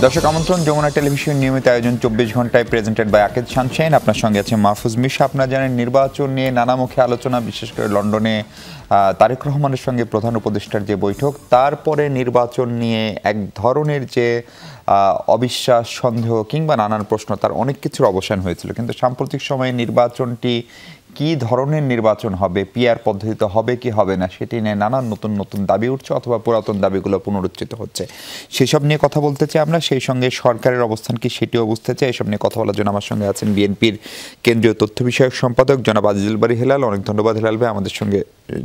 দর্শক আমন্ত্রণ, যমুনা টেলিভিশন নিয়মিত আয়োজন 24 ঘন্টায় প্রেজেন্টেড বাই আকিদ শানশাইন। আপনার সঙ্গে আছে মাহফুজ মিশা। আপনারা জানেন নির্বাচন নিয়ে নানামুখী আলোচনা, বিশেষ করে লন্ডনে তারেক রহমানের সঙ্গে প্রধান উপদেষ্টার যে বৈঠক, তারপরে নির্বাচন নিয়ে এক ধরনের যে অবিশ্বাস, সন্দেহ কিংবা নানান প্রশ্ন, তার অনেক কিছুর অবসান হয়েছিল। কিন্তু সাম্প্রতিক সময়ে নির্বাচনটি কি ধরনের নির্বাচন হবে, পিআর পদ্ধতিতে হবে কি হবে না, সেটি নিয়ে নানান নতুন নতুন দাবি উঠছে অথবা পুরাতন দাবিগুলো পুনরুচ্চিত হচ্ছে। সেসব নিয়ে কথা বলতে চাই আমরা। সেই সঙ্গে সরকারের অবস্থান কি সেটিও বুঝতে চাই। এসব নিয়ে কথা বলার জন্য আমার সঙ্গে আছেন বিএনপির কেন্দ্রীয় তথ্য বিষয়ক সম্পাদক জনাব আজিজুল বারী হেলাল। অনেক ধন্যবাদ হেলাল ভাই আমাদের সঙ্গে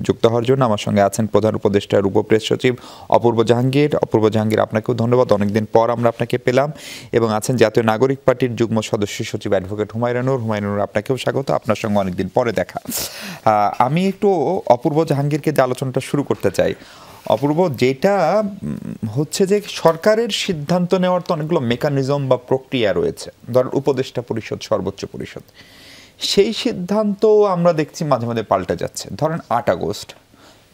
যুক্ত হওয়ার জন্য। আমার সঙ্গে আছেন প্রধান উপদেষ্টার উপপ্রেস সচিব অপূর্ব জাহাঙ্গীর। অপূর্ব জাহাঙ্গীর, আপনাকেও ধন্যবাদ, অনেকদিন পর আমরা আপনাকে পেলাম। এবং আছেন জাতীয় নাগরিক পার্টির যুগ্ম সদস্য সচিব অ্যাডভোকেট হুমায়ুনুর। হুমায়ুনুর, আপনাকেও স্বাগত, আপনার সঙ্গে অনেকদিন পরে দেখা। আমি একটু অপূর্ব জাহাঙ্গীরকে যে আলোচনাটা শুরু করতে চাই। অপূর্ব, যেটা হচ্ছে যে সরকারের সিদ্ধান্ত নেওয়ার তো অনেকগুলো মেকানিজম বা প্রক্রিয়া রয়েছে, ধরেন উপদেষ্টা পরিষদ, সর্বোচ্চ পরিষদ, সেই সিদ্ধান্ত আমরা দেখছি মাঝে মাঝে পাল্টে যাচ্ছে। ধরেন 8 আগস্ট,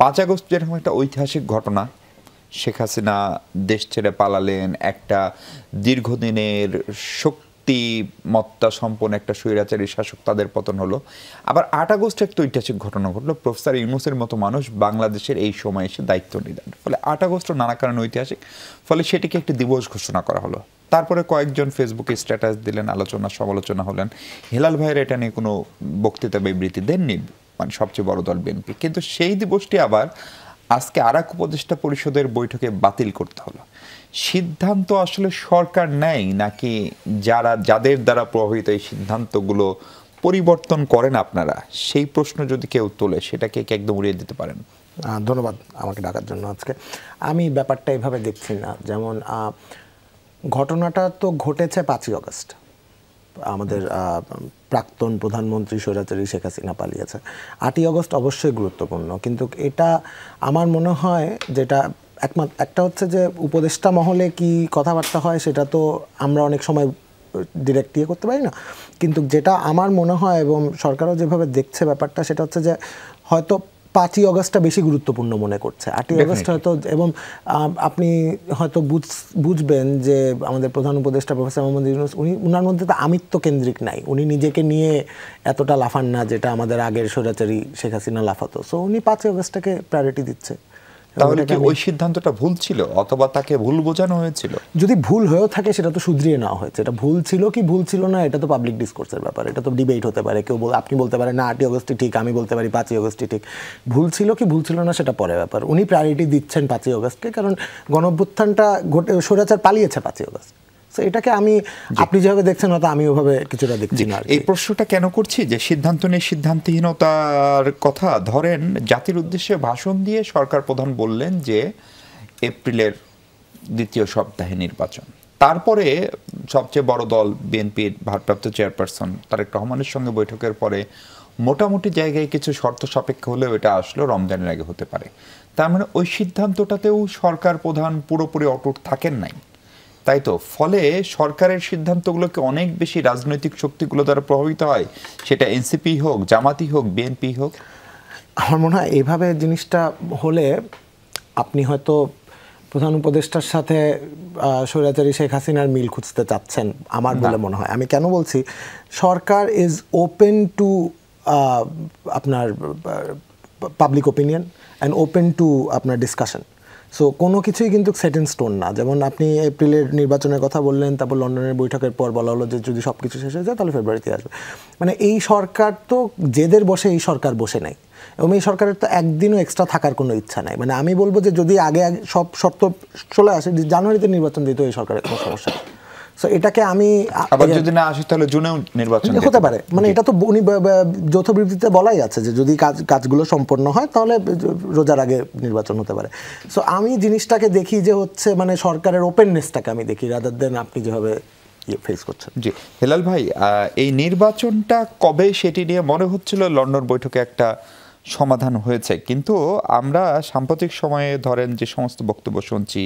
5 আগস্ট যেরকম একটা ঐতিহাসিক ঘটনা, শেখ হাসিনা দেশ ছেড়ে পালালেন, একটা দীর্ঘদিনের শক্তিমত্তা সম্পন্ন একটা স্বৈরাচারী শাসক, তাদের পতন হলো। আবার 8 আগস্ট একটা ঐতিহাসিক ঘটনা ঘটলো, প্রফেসর ইউনূসের মতো মানুষ বাংলাদেশের এই সময় এসে দায়িত্ব নিলেন। ফলে 8 আগস্ট নানা কারণে ঐতিহাসিক, ফলে সেটিকে একটি দিবস ঘোষণা করা হলো। তারপরে কয়েকজন ফেসবুকে স্ট্যাটাস দিলেন, আলোচনা সমালোচনা হলেন। হেলাল ভাইয়ের এটা নিয়ে কোনো বক্তৃতা বিবৃতি দেননি, মানে সবচেয়ে বড় দল বিএনপি। কিন্তু সেই দিবসটি আবার আজকে আর এক উপদেষ্টা পরিষদের বৈঠকে বাতিল করতে হলো। সিদ্ধান্ত আসলে সরকার নেয় নাকি যাদের দ্বারা প্রভাবিত এই সিদ্ধান্তগুলো পরিবর্তন করেন আপনারা? সেই প্রশ্ন যদি কেউ তোলে, সেটাকে একদম উড়িয়ে দিতে পারেন। ধন্যবাদ আমাকে ডাকার জন্য। আজকে আমি ব্যাপারটা এইভাবে দেখছি না। যেমন ঘটনাটা তো ঘটেছে 5ই আগস্ট, আমাদের প্রাক্তন প্রধানমন্ত্রী স্বৈরাচারী শেখ হাসিনা পালিয়েছে। 8ই আগস্ট অবশ্যই গুরুত্বপূর্ণ, কিন্তু এটা আমার মনে হয় যেটা একটা হচ্ছে যে উপদেষ্টা মহলে কি কথাবার্তা হয় সেটা তো আমরা অনেক সময় ডিরেক্ট ইয়ে করতে পারি না। কিন্তু যেটা আমার মনে হয় এবং সরকারও যেভাবে দেখছে ব্যাপারটা, সেটা হচ্ছে যে হয়তো 5ই আগস্টটা বেশি গুরুত্বপূর্ণ মনে করছে। 8ই আগস্ট হয়তো, এবং আপনি হয়তো বুঝবেন যে আমাদের প্রধান উপদেষ্টা প্রফেসর মোহাম্মদ ইউনূস, উনার মধ্যে তো আমিত্ব কেন্দ্রিক নাই, উনি নিজেকে নিয়ে এতটা লাফান না যেটা আমাদের আগের স্বৈরাচারী শেখ হাসিনা লাফাতো। সো উনি 5ই আগস্টটাকে প্রায়োরিটি দিচ্ছে। তাহলে কি ওই সিদ্ধান্তটা ভুল ছিল অথবা তাকে ভুল বোঝানো হয়েছিল? যদি ভুল হয়েও থাকে সেটা তো শুধরিয়ে নেওয়া হয়েছে। এটা ভুল ছিল কি ভুল ছিল না, এটা তো পাবলিক ডিসকোর্সের ব্যাপার, এটা তো ডিবেট হতে পারে। কেউ আপনি বলতে পারেন না 8ই আগস্টই ঠিক, আমি বলতে পারি 5ই আগস্টই ঠিক। ভুল ছিল কি ভুল ছিল না সেটা পরে ব্যাপার। উনি প্রায়োরিটি দিচ্ছেন 5ই আগস্টকে, কারণ গণঅভ্যুত্থানটা স্বৈরাচার পালিয়েছে 5ই আগস্ট। সো এটাকে আপনি যেভাবে দেখছেন হয়তো আমি ওভাবে কিছুটা দেখছি না। এই প্রশ্নটা কেন করছি যে সিদ্ধান্ত নিয়ে সিদ্ধান্তহীনতার কথা, ধরেন জাতির উদ্দেশ্যে ভাষণ দিয়ে সরকার প্রধান বললেন যে এপ্রিলের 2য় সপ্তাহে নির্বাচন। তারপরে সবচেয়ে বড় দল বিএনপির ভারপ্রাপ্ত চেয়ারপারসন তারেক রহমানের সঙ্গে বৈঠকের পরে মোটামুটি জায়গায় কিছু শর্ত সাপেক্ষ হলেও এটা আসলো রমজানের আগে হতে পারে। তার মানে ওই সিদ্ধান্তটাতেও সরকার প্রধান পুরোপুরি অটুট থাকেন নাই, তাই তো? ফলে সরকারের সিদ্ধান্তগুলোকে অনেক বেশি রাজনৈতিক শক্তিগুলো দ্বারা প্রভাবিত হয়, সেটা এনসিপি হোক, জামাতি হোক, বিএনপি হোক। আমার মনে হয় এইভাবে জিনিসটা হলে আপনি হয়তো প্রধান উপদেষ্টার সাথে স্বৈরাচারী শেখ হাসিনার মিল খুঁজতে চাচ্ছেন, আমার বলে মনে হয়। আমি কেন বলছি, সরকার ইজ ওপেন টু আপনার public opinion and open to আপনার ডিসকাশন। সো কোনো কিছুই কিন্তু সেট ইন স্টোন না। যেমন আপনি এপ্রিলের নির্বাচনের কথা বললেন, তারপর লন্ডনের বৈঠকের পর বলা হলো যে যদি সব কিছু শেষ হয়ে যায় তাহলে ফেব্রুয়ারিতে আসবে। মানে এই সরকার তো যেদের বসে এই সরকার বসে নাই, এবং এই সরকারের তো একদিনও এক্সট্রা থাকার কোনো ইচ্ছা নাই। মানে আমি বলবো যে যদি আগে সব শর্ত চলে আসে, জানুয়ারিতে নির্বাচন দিতে এই সরকারের কোনো সমস্যা নেই। সো এটাকে আমি আবার যদি না আসে তাহলে জুনেও নির্বাচন হতে পারে। মানে এটা তো উনি যৌথ বিবৃতিতে বলাই আছে যে যদি কাজগুলো সম্পন্ন হয় তাহলে রোজার আগে নির্বাচন হতে পারে। সো আমি জিনিসটাকে দেখি যে হচ্ছে মানে সরকারের ওপেননেসটাকে আমি দেখি, রাদার দেন আপনি যেভাবে ফেস করছেন। জি হেলাল ভাই, এই নির্বাচনটা কবে সেটি নিয়ে মনে হচ্ছিল লন্ডন বৈঠকে একটা সমাধান হয়েছে, কিন্তু আমরা সাম্প্রতিক সময়ে ধরেন যে সমস্ত বক্তব্য শুনছি,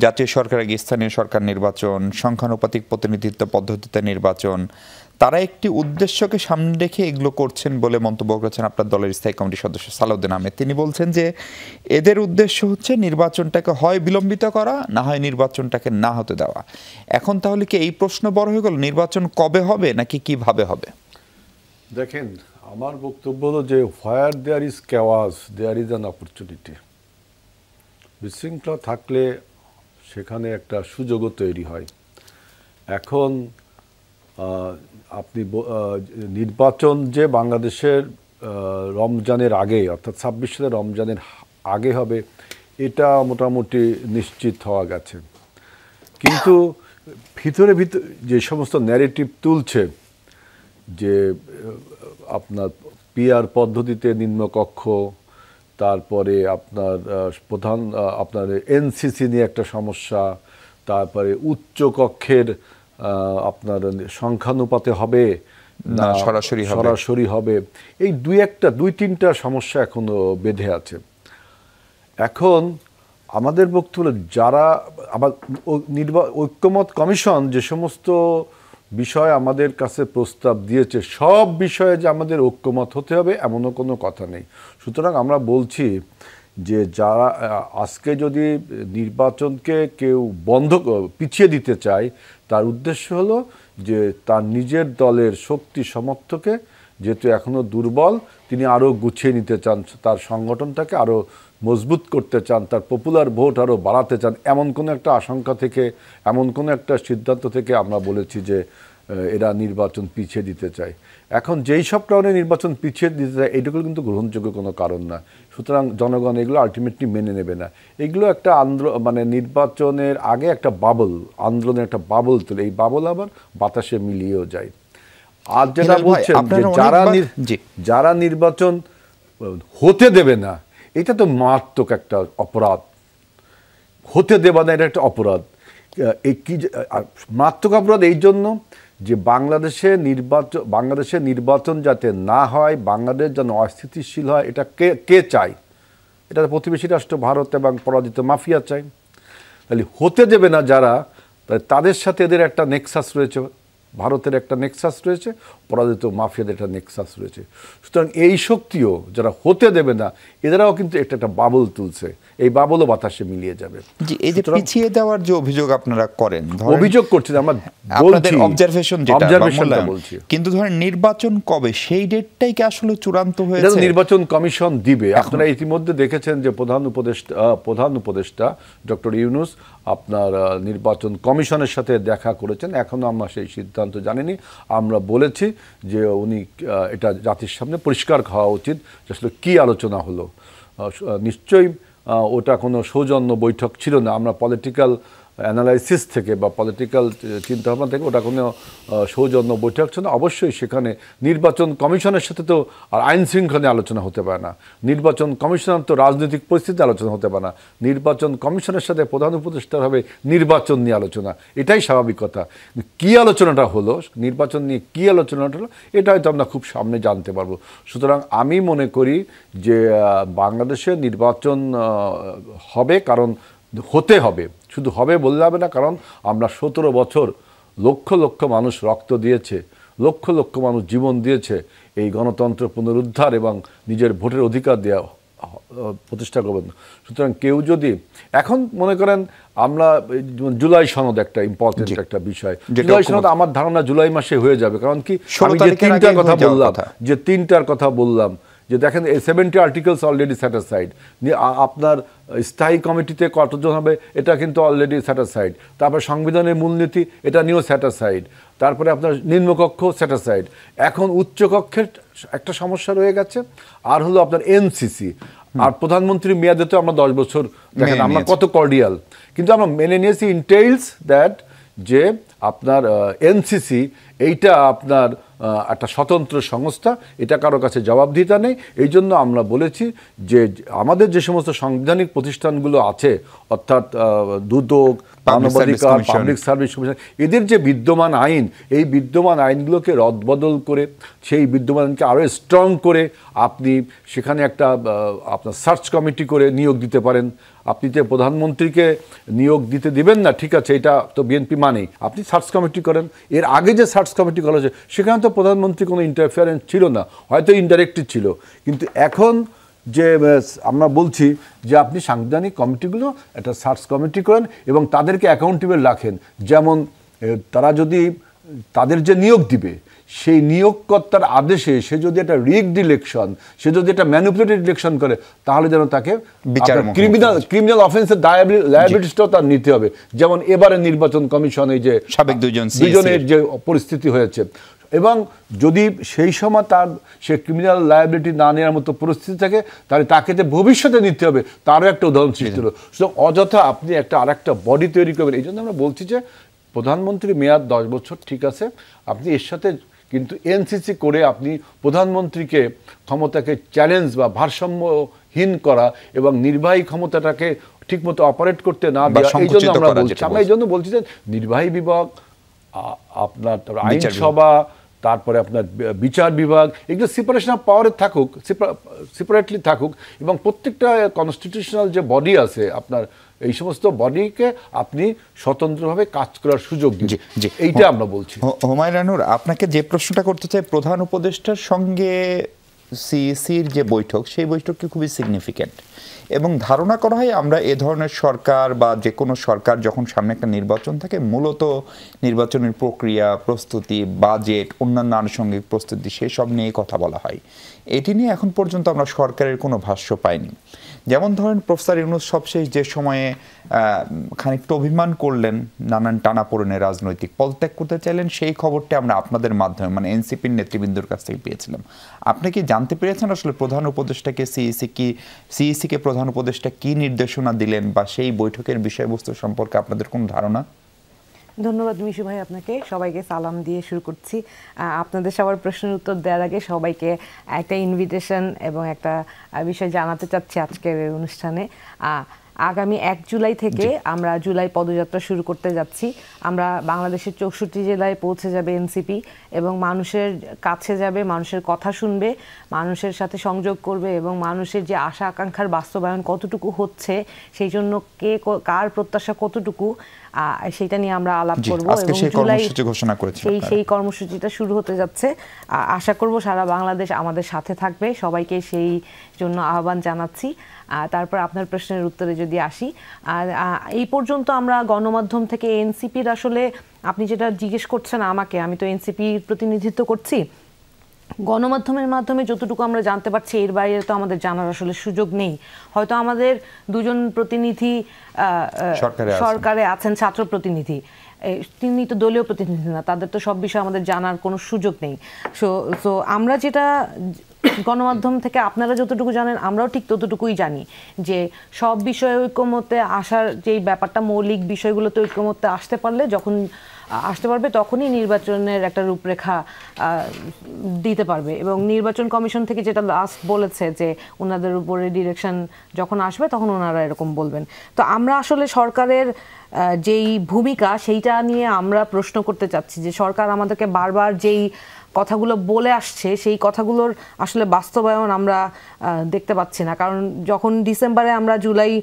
জাতীয় সরকার আগে স্থানীয় সরকার নির্বাচন, সংখ্যানুপাতিক প্রতিনিধিত্ব পদ্ধতিতে নির্বাচন, তারা একটি উদ্দেশ্যকে সামনে রেখে এগুলো করছেন বলে মন্তব্য করেছেন আপনার দলের স্থায়ী কমিটির সদস্য সালাউদ্দিন আহমেদ। তিনি বলছেন যে এদের উদ্দেশ্য হচ্ছে নির্বাচনটাকে হয় বিলম্বিত করা, না হয় নির্বাচনটাকে না হতে দেওয়া। এখন তাহলে কি এই প্রশ্ন বড় হয়ে গেল, নির্বাচন কবে হবে নাকি কিভাবে হবে? দেখেন, আমার বক্তব্য হলো যে where there is chaos there is an opportunity. বিশৃঙ্খলা থাকলে সেখানে একটা সুযোগও তৈরি হয়। এখন আপনি নির্বাচন যে বাংলাদেশের রমজানের আগে, অর্থাৎ ২৬ সালের রমজানের আগে হবে, এটা মোটামুটি নিশ্চিত হওয়া গেছে। কিন্তু ভিতরে যে সমস্ত ন্যারেটিভ তুলছে যে আপনার পিআর পদ্ধতিতে নিম্নকক্ষ, তারপরে আপনার আপনার এনসিসি নিয়ে একটা সমস্যা, তারপরে উচ্চ কক্ষের আপনার সংখ্যানুপাতে হবে না সরাসরি হবে, এই দুই তিনটা সমস্যা এখনো বেঁধে আছে। এখন আমাদের বক্তব্য যারা আবার ঐক্যমত কমিশন যে সমস্ত বিষয় আমাদের কাছে প্রস্তাব দিয়েছে, সব বিষয়ে যে আমাদের ঐক্যমত হতে হবে এমনও কোনো কথা নেই। সুতরাং আমরা বলছি যে যারা আজকে যদি নির্বাচনকে কেউ পিছিয়ে দিতে চায়, তার উদ্দেশ্য হলো যে তার নিজের দলের শক্তি সমর্থকে, যেহেতু এখনও দুর্বল, তিনি আরও গুছিয়ে নিতে চান, তার সংগঠনটাকে আরও মজবুত করতে চান, তার পপুলার ভোট আরও বাড়াতে চান, এমন কোনো একটা আশঙ্কা থেকে, এমন কোনো একটা সিদ্ধান্ত থেকে আমরা বলেছি যে এরা নির্বাচন পিছিয়ে দিতে চায়। এখন যেই সব কারণে নির্বাচন পিছিয়ে দিতে চায়, এইটুকু কিন্তু গ্রহণযোগ্য কোনো কারণ না। সুতরাং জনগণ এগুলো আলটিমেটলি মেনে নেবে না। এগুলো একটা মানে নির্বাচনের আগে একটা আন্দোলনের একটা বাবল তোলে, এই বাবল আবার বাতাসে মিলিয়েও যায়। আর যেটা বলছেন যে যারা নির্বাচন হতে দেবে না, এটা তো মারাত্মক একটা অপরাধ। হতে দেবা না, এটা একটা অপরাধ। এই কি মারাত্মক অপরাধ এই জন্য যে বাংলাদেশের নির্বাচন যাতে না হয়, বাংলাদেশ যেন অস্থিতিশীল হয়, এটা কে চায়? এটা প্রতিবেশী রাষ্ট্র ভারত এবং পরাজিত মাফিয়া চায়। তাহলে হতে দেবে না যারা, তাদের সাথে এদের একটা নেক্সাস রয়েছে, ভারতের একটা নেক্সাস রয়েছে, পরাজিত মাফিয়াদের একটা নেক্সাস রয়েছে। সুতরাং এই শক্তিও যারা হতে দেবে না, এদেরাও কিন্তু একটা বাবল তুলছে, এই বাবলও বাতাসে মিলিয়ে যাবে। এই যে পিছিয়ে দেওয়ার যে অভিযোগ আপনারা করেন, অভিযোগ করছেন, আমরা আপনাদের অবজারভেশন বলছি, কিন্তু ধরেন নির্বাচন কবে, সেই ডেটটাই কি আসলে চূড়ান্ত হয়েছে? নির্বাচন কমিশন দিবে। আপনারা ইতিমধ্যে দেখেছেন যে প্রধান উপদেষ্টা ডক্টর ইউনূস আপনার নির্বাচন কমিশনের সাথে দেখা করেছেন। এখনো আমরা সেই সিদ্ধান্ত জানিনি। আমরা বলেছি যে উনি এটা জাতির সামনে পরিষ্কার হওয়া উচিত যে আসলে কী আলোচনা হলো। নিশ্চয়ই ওটা কোনো সৌজন্য বৈঠক ছিল না। আমরা পলিটিক্যাল অ্যানালাইসিস থেকে বা পলিটিক্যাল চিন্তাভাবনা থেকে ওটা কোনো সৌজন্য বৈঠক ছিল না। অবশ্যই সেখানে নির্বাচন কমিশনের সাথে তো আর আইন শৃঙ্খলা নিয়ে আলোচনা হতে পারে না, নির্বাচন কমিশনের তো রাজনৈতিক পরিস্থিতি আলোচনা হতে পারে না, নির্বাচন কমিশনের সাথে প্রধান উপদেষ্টার হবে নির্বাচন নিয়ে আলোচনা, এটাই স্বাভাবিক কথা। কী আলোচনাটা হলো, নির্বাচন নিয়ে কী আলোচনাটা হলো, এটা হয়তো আমরা খুব সামনে জানতে পারবো। সুতরাং আমি মনে করি যে বাংলাদেশে নির্বাচন হবে, কারণ হতে হবে, শুধু হবে বললে হবে না, কারণ আমরা ১৭ বছর লক্ষ লক্ষ মানুষ রক্ত দিয়েছে, লক্ষ লক্ষ মানুষ জীবন দিয়েছে এই গণতন্ত্র পুনরুদ্ধার এবং নিজের ভোটের অধিকার দেওয়া প্রতিষ্ঠা করবেন। সুতরাং কেউ যদি এখন মনে করেন, আমরা জুলাই সনদ একটা ইম্পর্টেন্ট একটা বিষয়, জুলাই সনদ আমার ধারণা জুলাই মাসে হয়ে যাবে। কারণ কি, আমি যে তিনটার কথা বললাম যে দেখেন 70 আর্টিকেলস অলরেডি স্যাটিসফাইড, আপনার স্থায়ী কমিটিতে কতজন হবে এটা কিন্তু অলরেডি স্যাটিসফাইড, তারপর সংবিধানের মূলনীতি এটা নিয়েও স্যাটিসফাইড, তারপরে আপনার নিম্নকক্ষ স্যাটিসফাইড। এখন উচ্চকক্ষের একটা সমস্যা রয়ে গেছে, আর হলো আপনার এনসিসি। আর প্রধানমন্ত্রীর মেয়াদে তো আমরা 10 বছর, দেখেন আমরা কত কর্ডিয়াল, কিন্তু আমরা মেনে নিয়েছি ইন্টেইলস দ্যাট যে আপনার এনসিসি এইটা আপনার একটা স্বতন্ত্র সংস্থা, এটা কারো কাছে জবাবদিহিতা নেই। এই জন্য আমরা বলেছি যে আমাদের যে সমস্ত সাংবিধানিক প্রতিষ্ঠানগুলো আছে, অর্থাৎ দুদক, মানবাধিকার, পাবলিক সার্ভিস কমিশন, এদের যে বিদ্যমান আইন, এই বিদ্যমান আইনগুলোকে রদবদল করে সেই বিদ্যমান আইনকে আরও স্ট্রং করে আপনি সেখানে একটা আপনার সার্চ কমিটি করে নিয়োগ দিতে পারেন। আপনি যে প্রধানমন্ত্রীকে নিয়োগ দিতে দিবেন না, ঠিক আছে, এটা তো বিএনপি মানেই, আপনি সার্চ কমিটি করেন। এর আগে যে সার্চ কমিটি করা হয়েছে সেখানে তো প্রধানমন্ত্রী কোনো ইন্টারফিয়ারেন্স ছিল না, হয়তো ইনডাইরেক্টলি ছিল, কিন্তু এখন যে আমরা বলছি যে আপনি সাংবিধানিক কমিটিগুলো একটা সার্চ কমিটি করেন এবং তাদেরকে অ্যাকাউন্টেবল রাখেন। যেমন তারা যদি তাদের যে নিয়োগ দিবে সেই নিয়োগকর্তার আদেশে সে যদি একটা রিগড ইলেকশন, সে যদি একটা ম্যানিপুলেটেড ইলেকশন করে, তাহলে যেন তাকে ক্রিমিনাল অফেন্সের লায়াবিলিটিসটাও তার নিতে হবে। যেমন এবারে নির্বাচন কমিশনে যে সাবেক দুজনের যে পরিস্থিতি হয়েছে, এবং যদি সেই সময় সে ক্রিমিনাল লায়াবিলিটি না নেওয়ার মতো পরিস্থিতি থাকে, তাহলে তাকে যে ভবিষ্যতে নিতে হবে তারও একটা উদাহরণ সৃষ্টি হলো। সুতরাং অযথা আপনি আরেকটা বডি তৈরি করবেন। এই জন্য আমরা বলছি যে প্রধানমন্ত্রীর মেয়াদ 10 বছর, ঠিক আছে, আপনি এর সাথে কিন্তু এনসিসি করে আপনি প্রধানমন্ত্রীকে ক্ষমতাকে চ্যালেঞ্জ বা ভারসাম্যহীন করা এবং নির্বাহী ক্ষমতাটাকে ঠিকমতো অপারেট করতে না দেওয়া, এই জন্য আমরা বলছি। আমরা এই জন্য বলছি যে নির্বাহী বিভাগ, আপনার আইনসভা, তারপরে আপনার বিচার বিভাগ, এগুলো সেপারেশন অফ পাওয়ারে থাকুক, সেপারেটলি থাকুক, এবং প্রত্যেকটা কনস্টিটিউশনাল যে বডি আছে আপনার, এই সমস্ত বডিকে আপনি স্বতন্ত্রভাবে কাজ করার সুযোগ দিন, এইটা আমরা বলছি। হুমায়ুন রানুর, আপনাকে যে প্রশ্নটা করতে চাই, প্রধান উপদেষ্টার সঙ্গে সিইসির যে বৈঠক, সেই বৈঠকটি খুবই সিগনিফিক্যান্ট, এবং ধারণা করা হয় আমরা এ ধরনের সরকার বা যে কোনো সরকার যখন সামনে একটা নির্বাচন থাকে, মূলত নির্বাচনের প্রক্রিয়া, প্রস্তুতি, বাজেট, অন্যান্য আনুষঙ্গিক প্রস্তুতি, সেসব নিয়ে কথা বলা হয়। এটি নিয়ে এখন পর্যন্ত আমরা সরকারের কোনো ভাষ্য পাইনি। যেমন ধরেন প্রফেসর ইউনূস সবশেষ যে সময়ে খানিকটা অভিমান করলেন, নানান টানাপোড়েনে রাজনৈতিক পদত্যাগ করতে চাইলেন, সেই খবরটি আমরা আপনাদের মাধ্যমে, মানে এনসিপির নেতৃবৃন্দর কাছ থেকে পেয়েছিলাম। আপনি কি জানতে পেরেছেন আসলে প্রধান উপদেষ্টাকে সিইসিকে প্রধান উপদেষ্টা কি নির্দেশনা দিলেন, বা সেই বৈঠকের বিষয়বস্তু সম্পর্কে আপনাদের কোনো ধারণা? ধন্যবাদ মিশু ভাই, আপনাকে সবাইকে সালাম দিয়ে শুরু করছি। আপনাদের সবার প্রশ্নের উত্তর দেওয়ার আগে সবাইকে একটা ইনভিটেশন এবং একটা বিষয় জানাতে চাচ্ছি আজকের এই অনুষ্ঠানে। আগামী 1 জুলাই থেকে আমরা জুলাই পদযাত্রা শুরু করতে যাচ্ছি। আমরা বাংলাদেশের 64 জেলায় পৌঁছে যাবে এনসিপি, এবং মানুষের কাছে যাবে, মানুষের কথা শুনবে, মানুষের সাথে সংযোগ করবে, এবং মানুষের যে আশা আকাঙ্ক্ষার বাস্তবায়ন কতটুকু হচ্ছে, সেই জন্য কার প্রত্যাশা কতটুকু, সেটা নিয়ে আমরা আলাপ করব। এবং জুলাই সেই কর্মসূচিটা শুরু হতে যাচ্ছে। আশা করব সারা বাংলাদেশ আমাদের সাথে থাকবে, সবাইকে সেই জন্য আহ্বান জানাচ্ছি। তারপর আপনার প্রশ্নের উত্তরে যদি আসি, এই পর্যন্ত আমরা গণমাধ্যম থেকে এনসিপির, আসলে আপনি যেটা জিজ্ঞেস করছেন আমাকে, আমি তো এনসিপির প্রতিনিধিত্ব করছি, গণমাধ্যমের মাধ্যমে যতটুকু আমরা জানতে পারছি, এর বাইরে তো আমাদের জানার আসলে সুযোগ নেই। হয়তো আমাদের দুজন প্রতিনিধি সরকারে আছেন, ছাত্র প্রতিনিধি, তিনি তো দলীয় প্রতিনিধি না, তাদের তো সব বিষয়ে আমাদের জানার কোনো সুযোগ নেই। সো আমরা যেটা গণমাধ্যম থেকে আপনারা যতটুকু জানেন, আমরাও ঠিক ততটুকুই জানি যে সব বিষয়ে ঐক্যমত্যে আসার যেই ব্যাপারটা, মৌলিক বিষয়গুলোতে ঐক্যমত্যে আসতে পারবে, তখনই নির্বাচনের একটা রূপরেখা দিতে পারবে। এবং নির্বাচন কমিশন থেকে যেটা লাস্ট বলেছে যে ওনাদের উপরে ডিরেকশন যখন আসবে তখন ওনারা এরকম বলবেন। তো আমরা আসলে সরকারের যেই ভূমিকা, সেইটা নিয়ে আমরা প্রশ্ন করতে চাচ্ছি যে সরকার আমাদেরকে বারবার যেই কথাগুলো বলে আসছে, সেই কথাগুলোর আসলে বাস্তবায়ন আমরা দেখতে পাচ্ছি না। কারণ যখন ডিসেম্বরে আমরা জুলাই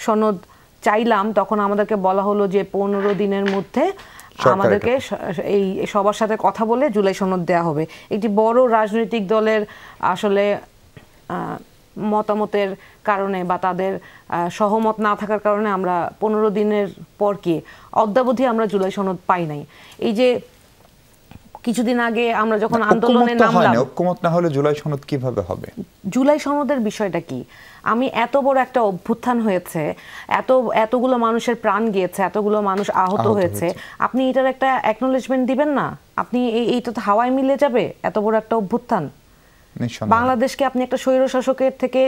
সনদ চাইলাম, তখন আমাদেরকে বলা হলো যে 15 দিনের মধ্যে আমাদেরকে এই সবার সাথে কথা বলে জুলাই সনদ দেওয়া হবে। একটি বড় রাজনৈতিক দলের আসলে মতামতের কারণে বা তাদের সহমত না থাকার কারণে আমরা 15 দিনের পর কি অদ্যাবধি আমরা জুলাই সনদ পাই নাই। এই যে কিছুদিন আগে আমরা যখন আন্দোলনে নামলাম, ঐক্যমত না হলে জুলাই সনদ কিভাবে হবে? জুলাই সনদের বিষয়টা কি? আমি এত বড় একটা অভ্যুত্থান হয়েছে, এতগুলো মানুষের প্রাণ গিয়েছে, এতগুলো মানুষ আহত হয়েছে, আপনি এটার একটা অ্যাকনোলেজমেন্ট দিবেন না? আপনি এইটা তো হাওয়ায় মিলে যাবে, এত বড় একটা অভ্যুত্থান। নিঃসন্দেহে। বাংলাদেশকে আপনি একটা স্বৈরশাসকের থেকে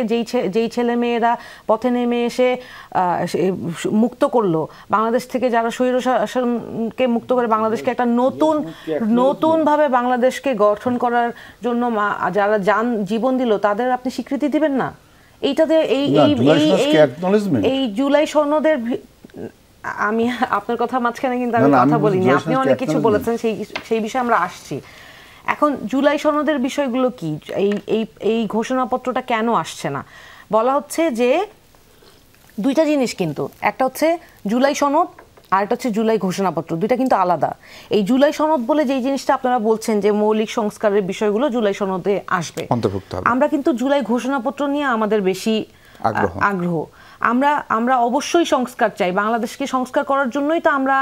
যেই ছেলে মেয়েরা পথে নেমে এসে মুক্ত করলো, বাংলাদেশ থেকে যারা স্বৈরশাসনকে মুক্ত করে বাংলাদেশকে একটা নতুন ভাবে বাংলাদেশকে গঠন করার জন্য যারা জীবন দিল, তাদের আপনি স্বীকৃতি দিবেন না? এইটাতে এই জুলাই সনদের, আমি আপনার কথা মাঝখানে কিন্তু আমি কথা বলিনি, আপনি অনেক কিছু বলেছেন, সেই বিষয়ে আমরা আসছি। এখন জুলাই সনদের বিষয়গুলো কি, এই ঘোষণাপত্রটা কেন আসছে না? বলা হচ্ছে যে দুইটা জিনিস, কিন্তু একটা হচ্ছে জুলাই সনদ আর একটা হচ্ছে জুলাই ঘোষণাপত্র, দুইটা কিন্তু আলাদা। এই জুলাই সনদ বলে যেই জিনিসটা আপনারা বলছেন যে মৌলিক সংস্কারের বিষয়গুলো জুলাই সনদে আসবে, আমরা কিন্তু জুলাই ঘোষণাপত্র নিয়ে আমাদের বেশি আগ্রহ। আমরা অবশ্যই সংস্কার চাই, বাংলাদেশকে সংস্কার করার জন্যই তো আমরা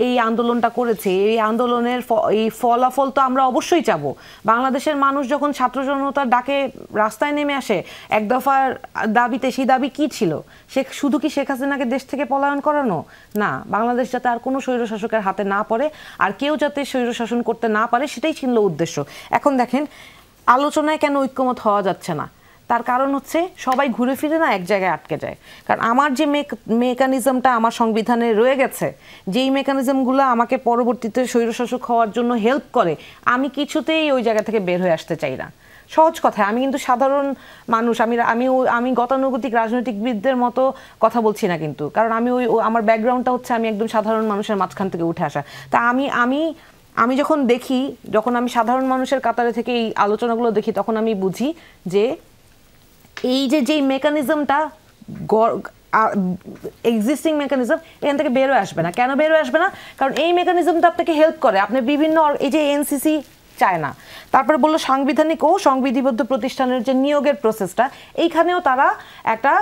এই আন্দোলনটা করেছি। এই আন্দোলনের এই ফলাফল তো আমরা অবশ্যই চাবো। বাংলাদেশের মানুষ যখন ছাত্র জনতার ডাকে রাস্তায় নেমে আসে এক দফার দাবিতে, সেই দাবি কি ছিল? শুধু কি শেখ হাসিনাকে দেশ থেকে পলায়ন করানো? না, বাংলাদেশ যাতে আর কোনো স্বৈরশাসকের হাতে না পড়ে, আর কেউ যাতে স্বৈরশাসন করতে না পারে, সেটাই ছিল উদ্দেশ্য। এখন দেখেন আলোচনায় কেন ঐক্যমত হওয়া যাচ্ছে না, তার কারণ হচ্ছে সবাই ঘুরে ফিরে না এক জায়গায় আটকে যায়। কারণ আমার যে মেকানিজমটা আমার সংবিধানে রয়ে গেছে, যেই মেকানিজমগুলো আমাকে পরবর্তীতে স্বৈরশাসক হওয়ার জন্য হেল্প করে, আমি কিছুতেই ওই জায়গা থেকে বের হয়ে আসতে চাই না। সহজ কথায়, আমি কিন্তু সাধারণ মানুষ, আমি গতানুগতিক রাজনৈতিকবিদদের মতো কথা বলছি না কিন্তু, কারণ আমার ব্যাকগ্রাউন্ডটা হচ্ছে আমি একদম সাধারণ মানুষের মাঝখান থেকে উঠে আসা। তা আমি যখন দেখি, যখন আমি সাধারণ মানুষের কাতারে থেকে এই আলোচনাগুলো দেখি, তখন আমি বুঝি যে এই যেই মেকানিজমটা এক্সিস্টিং মেকানিজম, এখান থেকে বেরোয় আসবে না। কেন বেরোয় আসবে না? কারণ এই মেকানিজমটা আপনাকে হেল্প করে। আপনি বিভিন্ন, এই যে এনসিসি চায় না, তারপরে বললো সাংবিধানিক ও সংবিধিবদ্ধ প্রতিষ্ঠানের যে নিয়োগের প্রসেসটা, এইখানেও তারা একটা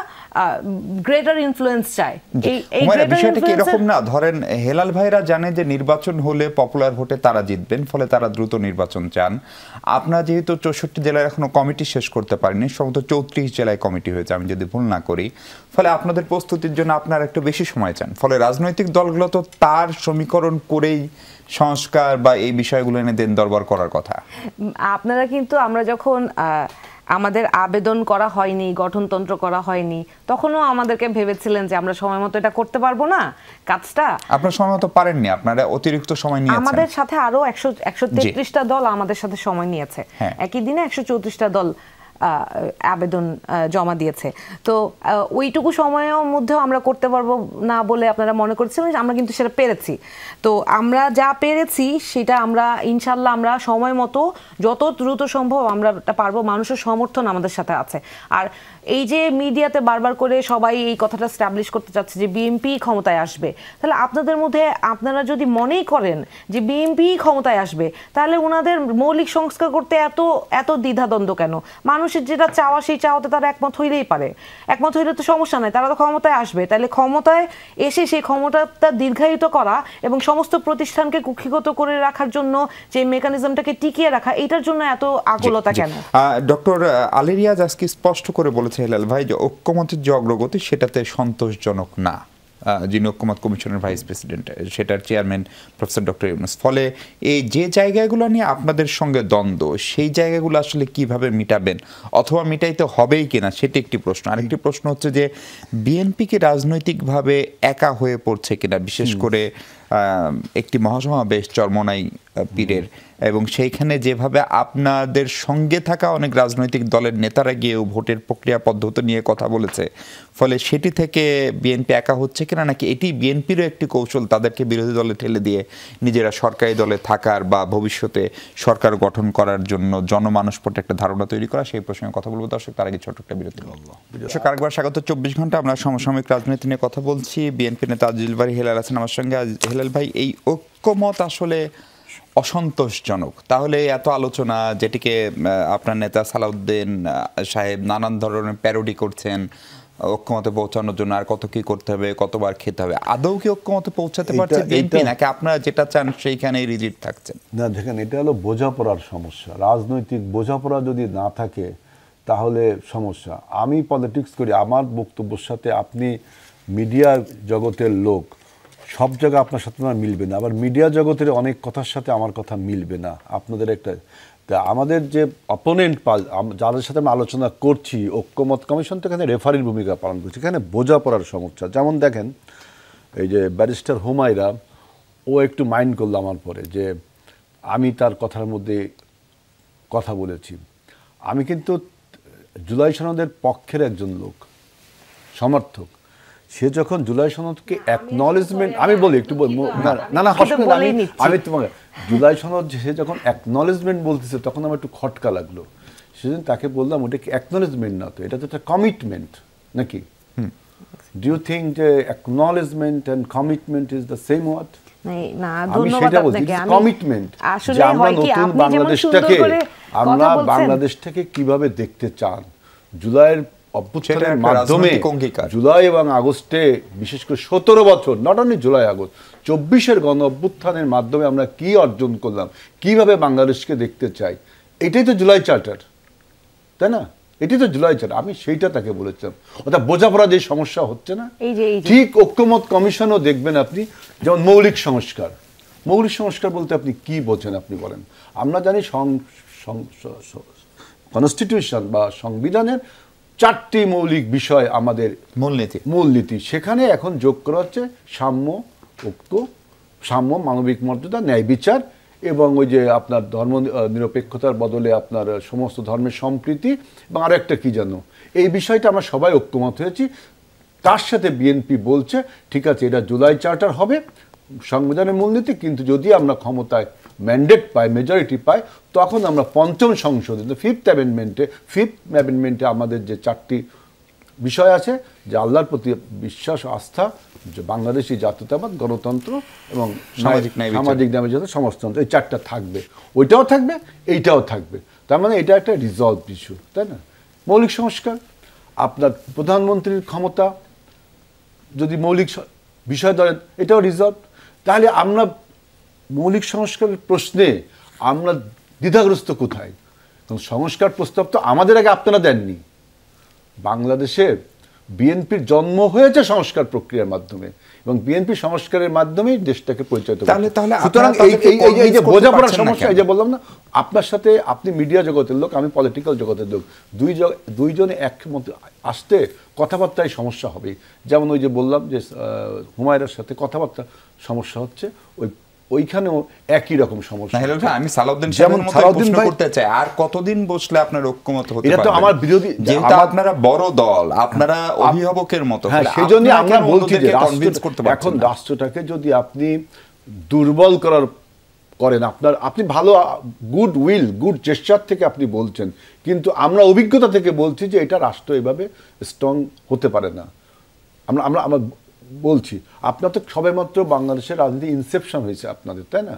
গ্রেটার ইনফ্লুয়েন্স চায়। এই বিষয়টা কি এরকম না? ধরেন হেলাল ভাইরা জানে যে নির্বাচন হলে পপুলার ভোটে তারা জিতবেন, ফলে তারা দ্রুত নির্বাচন চান। আপনারা যেহেতু 64 জেলায় এখনো কমিটি শেষ করতে পারেনি, সম্ভবত 34 জেলায় কমিটি হয়েছে আমি যদি ভুল না করি, ফলে আপনাদের প্রস্তুতির জন্য আপনারা একটু বেশি সময় চান। ফলে রাজনৈতিক দলগুলো তো তার সমীকরণ করেই সংস্কার বা এই বিষয়গুলো এনে দেন দরবার করার কথা। আপনারা কিন্তু, আমরা যখন আমাদের আবেদন করা হয়নি, গঠনতন্ত্র করা হয়নি, তখনও আমাদেরকে ভেবেছিলেন যে আমরা সময় মতো এটা করতে পারবো না কাজটা। আপনারা সময় মতো পারেননি, আপনারা অতিরিক্ত সময় নিয়েছেন। আমাদের সাথে আরো 133টা দল আমাদের সাথে সময় নিয়েছে, একই দিনে 134টা দল আবেদন জমা দিয়েছে। তো ওইটুকু সময়ের মধ্যেও আমরা করতে পারবো না বলে আপনারা মনে করছিলেন, আমরা কিন্তু সেটা পেরেছি। তো আমরা যা পেরেছি সেটা আমরা ইনশাল্লাহ আমরা সময় মতো যত দ্রুত সম্ভব আমরা পারবো। মানুষের সমর্থন আমাদের সাথে আছে। আর এই যে মিডিয়াতে বারবার করে সবাই এই কথাটা স্ট্যাবলিশ করতে চাচ্ছে যে বিএনপি ক্ষমতায় আসবে, তাহলে আপনাদের মধ্যে আপনারা যদি মনেই করেন যে বিএনপি ক্ষমতায় আসবে, তাহলে ওনাদের মৌলিক সংস্কার করতে এত দ্বিধাদ্বন্দ্ব কেন? মানুষের যেটা চাওয়া, সেই চাওয়াতে তারা একমত হইলেই পারে। একমত হইলে তো সমস্যা নাই, তারা তো ক্ষমতায় আসবে। তাহলে ক্ষমতায় এসে সেই ক্ষমতাটা দীর্ঘায়িত করা এবং সমস্ত প্রতিষ্ঠানকে কুক্ষিগত করে রাখার জন্য যে মেকানিজমটাকে টিকিয়ে রাখা, এটার জন্য এত আকুলতা কেন? ডক্টর আলী রিয়াজ আজকে স্পষ্ট করে বলেছে হেলাল ভাই যে ঐক্যমতের যে অগ্রগতি সেটাতে সন্তোষজনক না, যিনি ঐক্যমত কমিশনের ভাইস প্রেসিডেন্ট, সেটার চেয়ারম্যান প্রফেসর ডক্টর ইউনূস। ফলে এই যে জায়গাগুলো নিয়ে আপনাদের সঙ্গে দ্বন্দ্ব, সেই জায়গাগুলো আসলে কিভাবে মিটাবেন, অথবা মিটাইতে হবেই কিনা, সেটি একটি প্রশ্ন। আরেকটি প্রশ্ন হচ্ছে যে বিএনপিকে রাজনৈতিকভাবে একা হয়ে পড়ছে কিনা, বিশেষ করে একটি মহাসমাবেশ চরমোনাই পীরের, এবং সেইখানে যেভাবে আপনাদের সঙ্গে থাকা অনেক রাজনৈতিক দলের নেতারা গিয়েও ভোটের প্রক্রিয়া পদ্ধতি নিয়ে কথা বলেছে, ফলে সেটি থেকে বিএনপি একা হচ্ছে কিনা, নাকি এটি বিএনপিরও একটি কৌশল তাদেরকে বিরোধী দলে ঠেলে দিয়ে নিজেরা সরকারি দলে থাকার বা ভবিষ্যতে সরকার গঠন করার জন্য জনমানুষ পটে একটা ধারণা তৈরি করা? সেই প্রসঙ্গে কথা বলবো দর্শক, তার আগে ছোট একটা বিরতি। দর্শক আরেকবার স্বাগত 24 ঘন্টা, আমরা সমসাময়িক রাজনীতি নিয়ে কথা বলছি। বিএনপি নেতা আজিজুল বারী হেলাল আছেন আমার সঙ্গে। হেলাল ভাই, এই ঐক্যমত আসলে অসন্তোষজনক, তাহলে এত আলোচনা, যেটিকে আপনার নেতা সালাউদ্দিন সাহেব নানান ধরনের প্যারোডি করছেন ঐক্যমতে পৌঁছানোর জন্য, আর কত কি করতে হবে, কতবার খেতে হবে, আদৌ কি ঐক্যমতে পৌঁছাতে পারছে বিএনপি, নাকি আপনারা যেটা চান সেইখানেই রিজিড থাকছেন? না, দেখেন, এটা হলো বোঝাপড়ার সমস্যা। রাজনৈতিক বোঝাপড়া যদি না থাকে তাহলে সমস্যা। আমি পলিটিক্স করি, আমার বক্তব্যের সাথে আপনি মিডিয়া জগতের লোক, সব জায়গায় আপনার সাথে আমার মিলবে না, আবার মিডিয়া জগতের অনেক কথার সাথে আমার কথা মিলবে না। আপনাদের একটা তা আমাদের যে অপোনেন্ট যাদের সাথে আমরা আলোচনা করছি, ঐক্যমত কমিশন তো এখানে রেফারির ভূমিকা পালন করছে, এখানে বোঝাপড়ার সমস্যা। যেমন দেখেন এই যে ব্যারিস্টার হুমায়রা, ও একটু মাইন্ড করলো আমার পরে যে আমি তার কথার মধ্যে কথা বলেছি। আমি কিন্তু জুলাই সনদের পক্ষের একজন লোক, সমর্থক। সে যখন জুলাই সনদকে অ্যাকনলেজমেন্ট, আমি বলি একটু আমি তোমাকে জুলাই সনদ সে যখন অ্যাকনলেজমেন্ট বলতেছে তখন আমার একটু খটকা লাগলো। সেদিন তাকে বললাম ওটা কি অ্যাকনলেজমেন্ট না, তো এটা তো একটা কমিটমেন্ট নাকি? ডু ইউ থিঙ্ক যে acknowledgement and commitment is the same word? আমরা বাংলাদেশটাকে কিভাবে দেখতে চান, জুলাইয়ের অভ্যুত্থানের মাধ্যমে, জুলাই এবং আগস্টে বিশেষ করে 17 বছর, নট অনলি জুলাই আগস্ট, 24-এর গণ অভ্যুত্থানের মাধ্যমে আমরা কি অর্জন করলাম, কিভাবে বাংলাদেশকে দেখতে চাই, এটাই তো জুলাই চার্টার, তাই না? এটি তো জুলাই চার্টার। আমি সেইটা তাকে বলেছিলাম। অর্থাৎ বোঝাপড়া যে সমস্যা হচ্ছে না, ঠিক ঐক্যমত কমিশনও দেখবেন আপনি, যেমন মৌলিক সংস্কার। মৌলিক সংস্কার বলতে আপনি কি বোঝেন আপনি বলেন? আমরা জানি কনস্টিটিউশন বা সংবিধানের 4টি মৌলিক বিষয় আমাদের মূলনীতি। সেখানে এখন যোগ করা হচ্ছে সাম্য, ঐক্য, সাম্য, মানবিক মর্যাদা, ন্যায় বিচার এবং ওই যে আপনার ধর্ম নিরপেক্ষতার বদলে আপনার সমস্ত ধর্মের সম্প্রীতি এবং আরো একটা কি জানো, এই বিষয়টা আমরা সবাই ঐক্যমত হয়েছি। তার সাথে বিএনপি বলছে ঠিক আছে এটা জুলাই চার্টার হবে, সংবিধানের মূলনীতি, কিন্তু যদি আমরা ক্ষমতায় ম্যান্ডেট পাই, মেজরিটি পাই, তখন আমরা পঞ্চম সংশোধনী ফিফথ অ্যামেন্ডমেন্টে আমাদের যে 4টি বিষয় আছে, যে আল্লাহর প্রতি বিশ্বাস, আস্থা, যে বাংলাদেশি জাতীয়তাবাদ, গণতন্ত্র এবং সামাজিক ন্যায় সমাজতন্ত্র, এই 4টা থাকবে। ওইটাও থাকবে, এইটাও থাকবে। তার মানে এটা একটা রিজলভ ইস্যু, তাই না? মৌলিক সংস্কার, আপনার প্রধানমন্ত্রীর ক্ষমতা যদি মৌলিক বিষয় ধরেন, এটাও রিজলভ। তাহলে আমরা মৌলিক সংস্কারের প্রশ্নে আমরা দ্বিধাগ্রস্ত কোথায়? কারণ সংস্কার প্রস্তাব তো আমাদের আগে আপনারা দেননি। বাংলাদেশে বিএনপির জন্ম হয়েছে সংস্কার প্রক্রিয়ার মাধ্যমে এবং বিএনপি সংস্কারের মাধ্যমেই দেশটাকে পরিচালিত করে। সুতরাং এই যে বোঝাপড়ার সমস্যা, এই যে বললাম না, আপনার সাথে, আপনি মিডিয়া জগতের লোক, আমি পলিটিক্যাল জগতের লোক, দুইজনে একমত আসতে কথাবার্তায় সমস্যা হবে। যেমন ওই যে বললাম যে হুমায়রার সাথে কথাবার্তা সমস্যা হচ্ছে, ওইখানেও একই রকম সমস্যা। আমি সালাউদ্দিন সাহেবের মতো প্রশ্ন করতে চাই, আর কতদিন বসলে আপনার ঐক্যমত হতে পারবে? এটা তো আমার বিরোধী, যেহেতু আপনারা বড় দল, আপনারা অভিভাবকের মতো, হ্যাঁ, সেজন্য আমরা বলছি যে এখন রাষ্ট্রটাকে যদি আপনি দুর্বল করেন, আপনি ভালো গুড উইল, গুড জেস্চার থেকে আপনি বলছেন, কিন্তু আমরা অভিজ্ঞতা থেকে বলছি যে এটা রাষ্ট্র এভাবে স্ট্রং হতে পারে না। আমরা বলছি, আপনার তো সবেমাত্র বাংলাদেশের রাজনীতি ইনসেপশন হয়েছে আপনাদের, তাই না?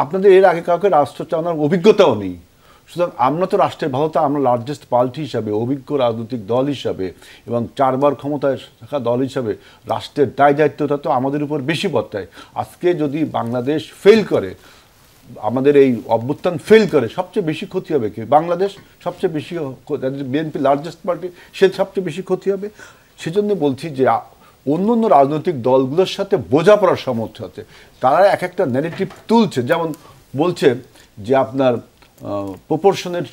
আপনাদের এর আগে কাউকে রাষ্ট্র চালানোর অভিজ্ঞতাও নেই। সুতরাং আমরা তো রাষ্ট্রের ভালোতা, আমরা লার্জেস্ট পার্টি হিসাবে, অভিজ্ঞ রাজনৈতিক দল হিসাবে এবং 4 বার ক্ষমতায় থাকা দল হিসাবে রাষ্ট্রের দায় দায়িত্বটা তো আমাদের উপর বেশি বর্তায়। আজকে যদি বাংলাদেশ ফেল করে, আমাদের এই অভ্যুত্থান ফেল করে, সবচেয়ে বেশি ক্ষতি হবে কি? বাংলাদেশ সবচেয়ে বেশি, বিএনপি লার্জেস্ট পার্টি, সে সবচেয়ে বেশি ক্ষতি হবে। সেজন্য বলছি যে অন্য রাজনৈতিক দলগুলোর সাথে বোঝাপড়ার সমস্যা আছে। তারা এক একটা ন্যারেটিভ তুলছে, যেমন বলছে যে আপনার প্রপোর্শনেট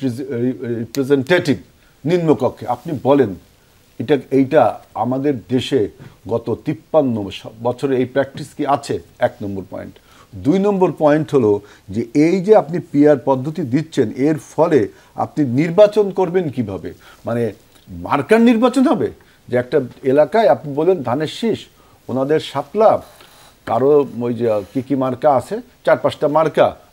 রিপ্রেজেন্টেটিভ নিম্নকক্ষে। আপনি বলেন এইটা আমাদের দেশে গত 53 বছরে এই প্র্যাকটিস কি আছে? 1 নম্বর পয়েন্ট। 2 নম্বর পয়েন্ট হলো যে এই যে আপনি পিআর পদ্ধতি দিচ্ছেন, এর ফলে আপনি নির্বাচন করবেন কিভাবে? মানে মার্কার নির্বাচন হবে, যে একটা এলাকায় আপনি বলেন ধানের শীষ, ওনাদের 7 লাখ, কারো ওই যে কি মার্কা আছে, 4-5টা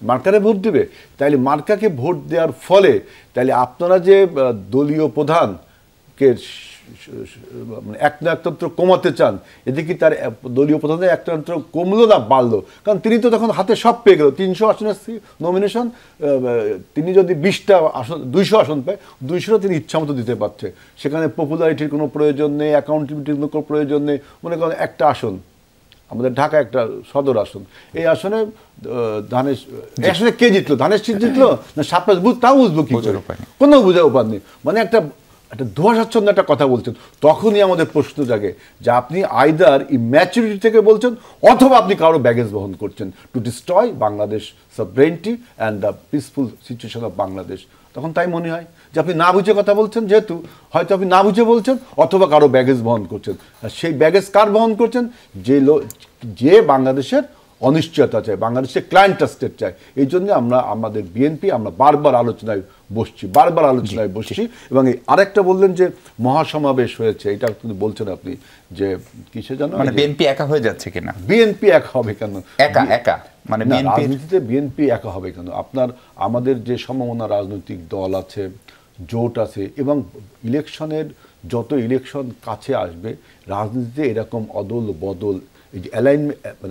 মার্কারে ভোট দেবে। তাইলে মার্কাকে ভোট দেওয়ার ফলে তাইলে আপনারা যে দলীয় প্রধানকে একতন্ত্র কমাতে চান, এদিকে তার দলীয় প্রধানের একতন্ত্র কমলো না বাড়লো? কারণ তিনি তো তখন হাতে সব পেয়ে গেল, 300 আসনের নমিনেশন, তিনি যদি 20টা আসন, 200 আসন পায়, 200টা তিনি ইচ্ছামতো দিতে পারছে। সেখানে পপুলারিটির কোনো প্রয়োজন নেই, অ্যাকাউন্টেবিলিটির কোনো প্রয়োজন নেই। মনে করেন একটা আসন, আমাদের ঢাকা একটা সদর আসন, এই আসনে আসনে কে জিতলো? ধানের শীষ জিতলো না 7 বুঝ, তাও বুঝবো কি করে? কোনো বোঝার উপায় নেই। মানে একটা একটা ধোঁয়াচ্ছন্ন একটা কথা বলছেন, তখনই আমাদের প্রশ্ন জাগে যে আপনি আইদার ইম্যাচুরিটি থেকে বলছেন অথবা আপনি কারো ব্যাগেজ বহন করছেন to destroy Bangladesh sovereignty and the peaceful situation of Bangladesh. তখন তাই মনে হয় যে আপনি না বুঝে কথা বলছেন, যেহেতু হয়তো আপনি না বুঝে বলছেন অথবা কারো ব্যাগেজ বহন করছেন। আর সেই ব্যাগেজ কার বহন করছেন? যে বাংলাদেশের অনিশ্চয়তা চায়, বাংলাদেশের ক্লায়েন্ট স্টেট চায়। এই জন্য আমরা আমাদের বিএনপি আমরা বারবার আলোচনায় বসছি এবং আরেকটা বললেন যে মহাসমাবেশ হয়েছে, এটা কিন্তু বলছেন আপনি যে কিসে জানো, মানে বিএনপি একা হয়ে যাচ্ছে কিনা? বিএনপি একা হবে কেন? একা মানে রাজনীতিতে বিএনপি একা হবে কেন? আমাদের যে সমমনা রাজনৈতিক দল আছে, জোট আছে, এবং ইলেকশনের যত ইলেকশন কাছে আসবে রাজনীতিতে এরকম অদল বদল, এই যে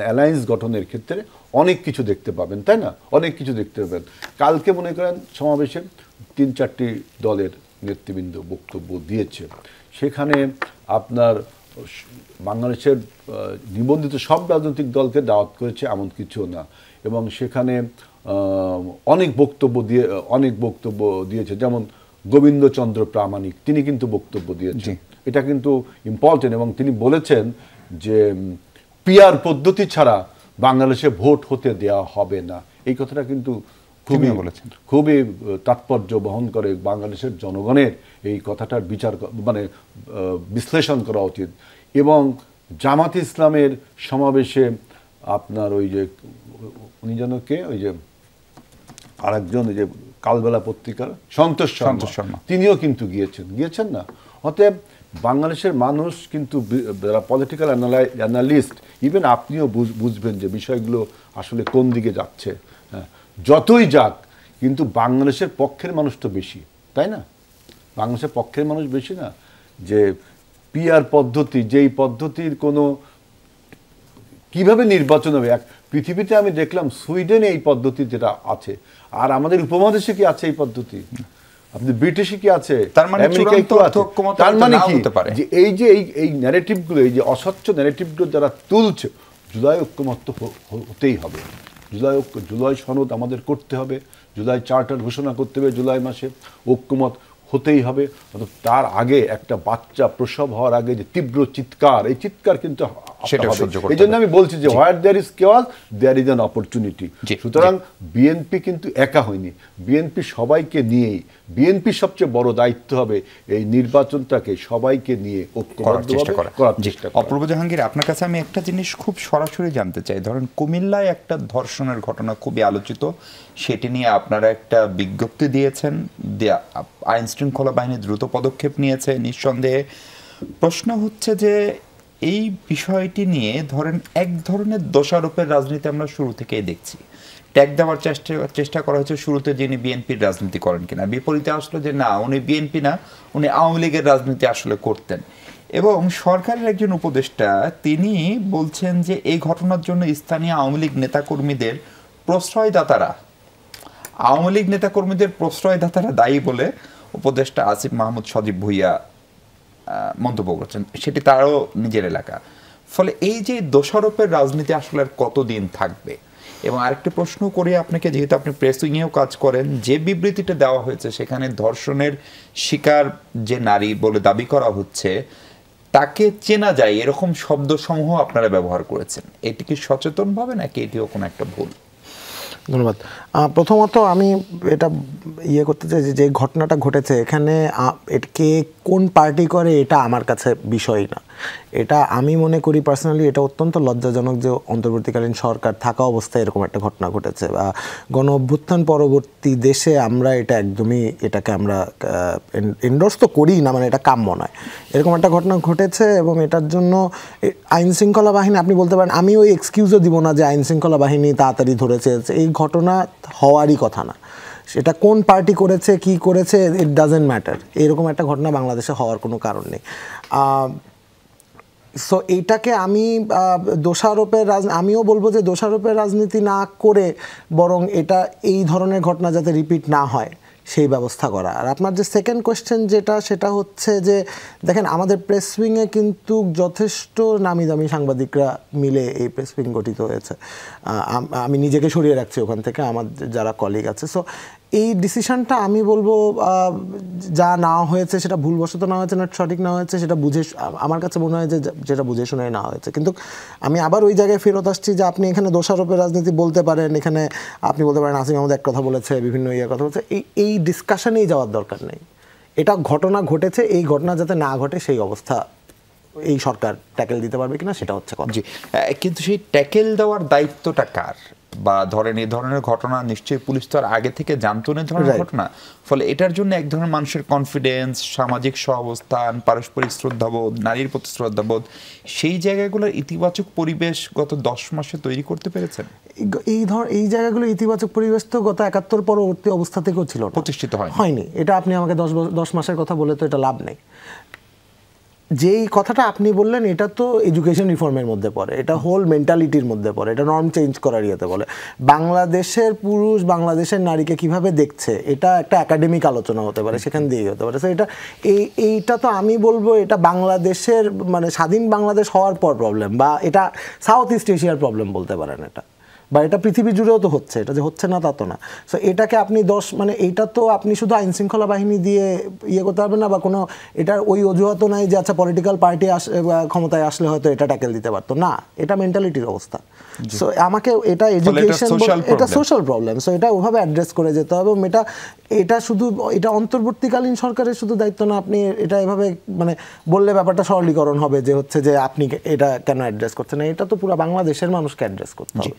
অ্যালায়েন্স গঠনের ক্ষেত্রে অনেক কিছু দেখতে পাবেন, তাই না? অনেক কিছু দেখতে পাবেন। কালকে মনে করেন সমাবেশে 3-4টি দলের নেতৃবৃন্দ বক্তব্য দিয়েছে, সেখানে আপনার বাংলাদেশের নিবন্ধিত সব রাজনৈতিক দলকে দাওয়াত করেছে এমন কিছু না, এবং সেখানে অনেক বক্তব্য দিয়েছে। যেমন গোবিন্দচন্দ্র প্রামাণিক, তিনি কিন্তু বক্তব্য দিয়েছেন, এটা কিন্তু ইম্পর্টেন্ট, এবং তিনি বলেছেন যে পিআর পদ্ধতি ছাড়া বাংলাদেশে ভোট হতে দেওয়া হবে না। এই কথাটা কিন্তু খুবই তাৎপর্য বহন করে। বাংলাদেশের জনগণের এই কথাটার বিশ্লেষণ করা উচিত। এবং জামাত ইসলামের সমাবেশে আপনার ওই যে উনি যেন কে, ওই যে আরেকজন, ওই যে কালবেলা পত্রিকার সন্তোষ শর্মা, তিনিও কিন্তু গিয়েছেন না। অতএব বাংলাদেশের মানুষ কিন্তু, যারা পলিটিক্যাল অ্যানালিস্ট, ইভেন আপনিও বুঝবেন যে বিষয়গুলো আসলে কোন দিকে যাচ্ছে। যতই যাক, কিন্তু বাংলাদেশের পক্ষের মানুষ তো বেশি, তাই না? বাংলাদেশের পক্ষের মানুষ বেশি না। যে পিআর পদ্ধতি, যেই পদ্ধতির কোনো কিভাবে নির্বাচন হবে, পৃথিবীতে আমি দেখলাম সুইডেনে এই পদ্ধতি যেটা আছে, আর আমাদের উপমহাদেশে কি আছে এই পদ্ধতি? আপনি ব্রিটিশে কি আছে? তার মানে কি যে এই ন্যারেটিভগুলো, এই যে অস্বচ্ছ ন্যারেটিভগুলো যারা তুলছে, জুলাই ঐক্যমত্য হতেই হবে। জুলাই সনদ আমাদের করতে হবে, জুলাই চার্টার ঘোষণা করতে হবে, জুলাই মাসে ঐক্যমত হতেই হবে। তার আগে একটা বাচ্চা প্রসব হওয়ার আগে যে তীব্র চিৎকার, এই চিৎকার কিন্তু এই জন্য আমি বলছি যে where there is chaos there is an opportunity. সুতরাং বিএনপি কিন্তু একা হয়নি, বিএনপি সবাইকে নিয়েই, বিএনপির সবচেয়ে বড় দায়িত্ব হবে এই নির্বাচনটাকে সবাইকে নিয়ে করার চেষ্টা করা। অপূর্ব জাহাঙ্গীর, আপনার কাছে আমি একটা জিনিস খুব সরাসরি জানতে চাই। ধরেন কুমিল্লায় একটা ধর্ষণের ঘটনা খুবই আলোচিত, সেটি নিয়ে আপনারা একটা বিজ্ঞপ্তি দিয়েছেন, আইন শৃঙ্খলা বাহিনী দ্রুত পদক্ষেপ নিয়েছে নিঃসন্দেহে। প্রশ্ন হচ্ছে যে এই বিষয়টি নিয়ে ধরেন এক ধরনের দোষারোপের রাজনীতি আমরা শুরু থেকেই দেখছি। ট্যাগ দেওয়ার চেষ্টা করা হয়েছে শুরুতে, যিনি বিএনপির রাজনীতি করেন কিনা, বিপরীতে আসলো যে না, উনি বিএনপি না, উনি আওয়ামী লীগের রাজনীতি আসলে করতেন। এবং সরকারের একজন উপদেষ্টা তিনি বলছেন যে এই ঘটনার জন্য স্থানীয় আওয়ামী লীগ নেতাকর্মীদের প্রশ্রয়দাতারা দায়ী বলে উপদেষ্টা আসিফ মাহমুদ সজীব ভুইয়া মন্তব্য করছেন, সেটি তারও নিজের এলাকা। ফলে এই যে দোষারোপের রাজনীতি আসলে আর কতদিন থাকবে? এবং আরেকটি প্রশ্ন করি আপনাকে, যেহেতু আপনি প্রেস উইংয়েও কাজ করেন, যে বিবৃতিটা দেওয়া হয়েছে সেখানে ধর্ষণের শিকার যে নারী বলে দাবি করা হচ্ছে তাকে চেনা যায় এরকম শব্দসমূহ আপনারা ব্যবহার করেছেন, এটি কি সচেতনভাবে নাকি এটিও কোনো একটা ভুল? ধন্যবাদ। প্রথমত আমি এটা করতে চাই যে ঘটনাটা ঘটেছে এখানে কে কোন পার্টি করে এটা আমার কাছে বিষয় না। এটা আমি মনে করি পার্সোনালি এটা অত্যন্ত লজ্জাজনক যে অন্তর্বর্তীকালীন সরকার থাকা অবস্থায় এরকম একটা ঘটনা ঘটেছে, বা গণ অভ্যুত্থান পরবর্তী দেশে আমরা এটাকে আমরা এন্ডোর্স তো করি না, মানে এটা কাম্য নয়। এরকম একটা ঘটনা ঘটেছে এবং এটার জন্য আইন শৃঙ্খলা বাহিনী, আপনি বলতে পারেন, আমি ওই এক্সকিউজও দিব না যে আইন শৃঙ্খলা বাহিনী তাড়াতাড়ি ধরেছে, এই ঘটনা হওয়ারই কথা না। সেটা কোন পার্টি করেছে, কি করেছে, ইট ডাজেন্ট ম্যাটার। এরকম একটা ঘটনা বাংলাদেশে হওয়ার কোনো কারণ নেই। সো এইটাকে আমি আমিও বলবো যে দোষারোপের রাজনীতি না করে বরং এটা এই ধরনের ঘটনা যাতে রিপিট না হয় সেই ব্যবস্থা করা। আর আপনার যে সেকেন্ড কোয়েশ্চেন সেটা হচ্ছে যে দেখেন আমাদের প্রেস উইংয়ে কিন্তু যথেষ্ট নামি দামি সাংবাদিকরা মিলে এই প্রেস উইং গঠিত হয়েছে। আমি নিজেকে সরিয়ে রাখছি ওখান থেকে, আমার যারা কলিগ আছে। সো এই ডিসিশনটা আমি বলবো যা না হয়েছে সেটা ভুলবশত না হয়েছে না সঠিক না হয়েছে সেটা বুঝে, আমার কাছে মনে হয় যে যেটা বুঝে শুনে না হয়েছে। কিন্তু আমি আবার ওই জায়গায় ফেরত আসছি যে আপনি এখানে দোষারোপের রাজনীতি বলতে পারেন, এখানে আপনি বলতে পারেন আসিফ মাহমুদ এক কথা বলেছে, বিভিন্ন ইয়ের কথা বলেছে, এই ডিসকাশনেই যাওয়ার দরকার নেই। এটা ঘটনা ঘটেছে, এই ঘটনা যাতে না ঘটে সেই অবস্থা এই সরকার ট্যাকেল দিতে পারবে কিনা সেটা হচ্ছে কথা। কিন্তু সেই ট্যাকেল দেওয়ার দায়িত্বটা কার? বা ধরেন এই ধরনের ঘটনা নিশ্চয়ই পুলিশ তো আর আগে থেকে জানতো না ধরনের ঘটনা, ফলে এটার জন্য এক ধরনের মানুষের কনফিডেন্স, সামাজিক সহাবস্থান, পারস্পরিক শ্রদ্ধাবোধ, নারীর প্রতি শ্রদ্ধাবোধ, সেই জায়গাগুলোর ইতিবাচক পরিবেশ গত 10 মাসে তৈরি করতে পেরেছেন? এই জায়গাগুলো ইতিবাচক পরিবেশ তো গত 71 পরবর্তী অবস্থা থেকেও ছিল, প্রতিষ্ঠিত হয়নি। এটা আপনি আমাকে 10 মাসের কথা বলে তো এটা লাভ নেই। যেই কথাটা আপনি বললেন এটা তো এডুকেশন রিফর্মের মধ্যে পড়ে, এটা হোল মেন্টালিটির মধ্যে পড়ে, এটা নর্ম চেঞ্জ করার ইয়েতে বলে। বাংলাদেশের পুরুষ বাংলাদেশের নারীকে কিভাবে দেখছে এটা একটা একাডেমিক আলোচনা হতে পারে, সেখান দিয়েই হতে পারে। এটা এইটা তো আমি বলবো এটা বাংলাদেশের মানে স্বাধীন বাংলাদেশ হওয়ার পর প্রবলেম, বা এটা সাউথ ইস্ট এশিয়ার প্রবলেম বলতে পারেন এটা, বা এটা পৃথিবী জুড়েও তো হচ্ছে, এটা যে হচ্ছে না তা তো না। সো এটাকে আপনি মানে এইটা তো আপনি শুধু আইন শৃঙ্খলা বাহিনী দিয়ে ইয়ে করতে পারবেন না, বা কোনো এটার ওই অজুহাতও নাই যে আচ্ছা পলিটিক্যাল পার্টি ক্ষমতায় আসলে হয়তো এটা ট্যাকেল দিতে পারতো না, এটা মেন্টালিটির অবস্থা। সো আমাকে এটা এডুকেশন, এটা সোশ্যাল প্রবলেম, সো এটা ওভাবে অ্যাড্রেস করে যেতে হবে। এবং এটা শুধু এটা অন্তর্বর্তীকালীন সরকারের শুধু দায়িত্ব না, আপনি এটা এভাবে মানে বললে ব্যাপারটা সরলীকরণ হবে যে হচ্ছে যে আপনি এটা কেন অ্যাড্রেস করছেন না, এটা তো পুরো বাংলাদেশের মানুষকে অ্যাড্রেস করতে হবে।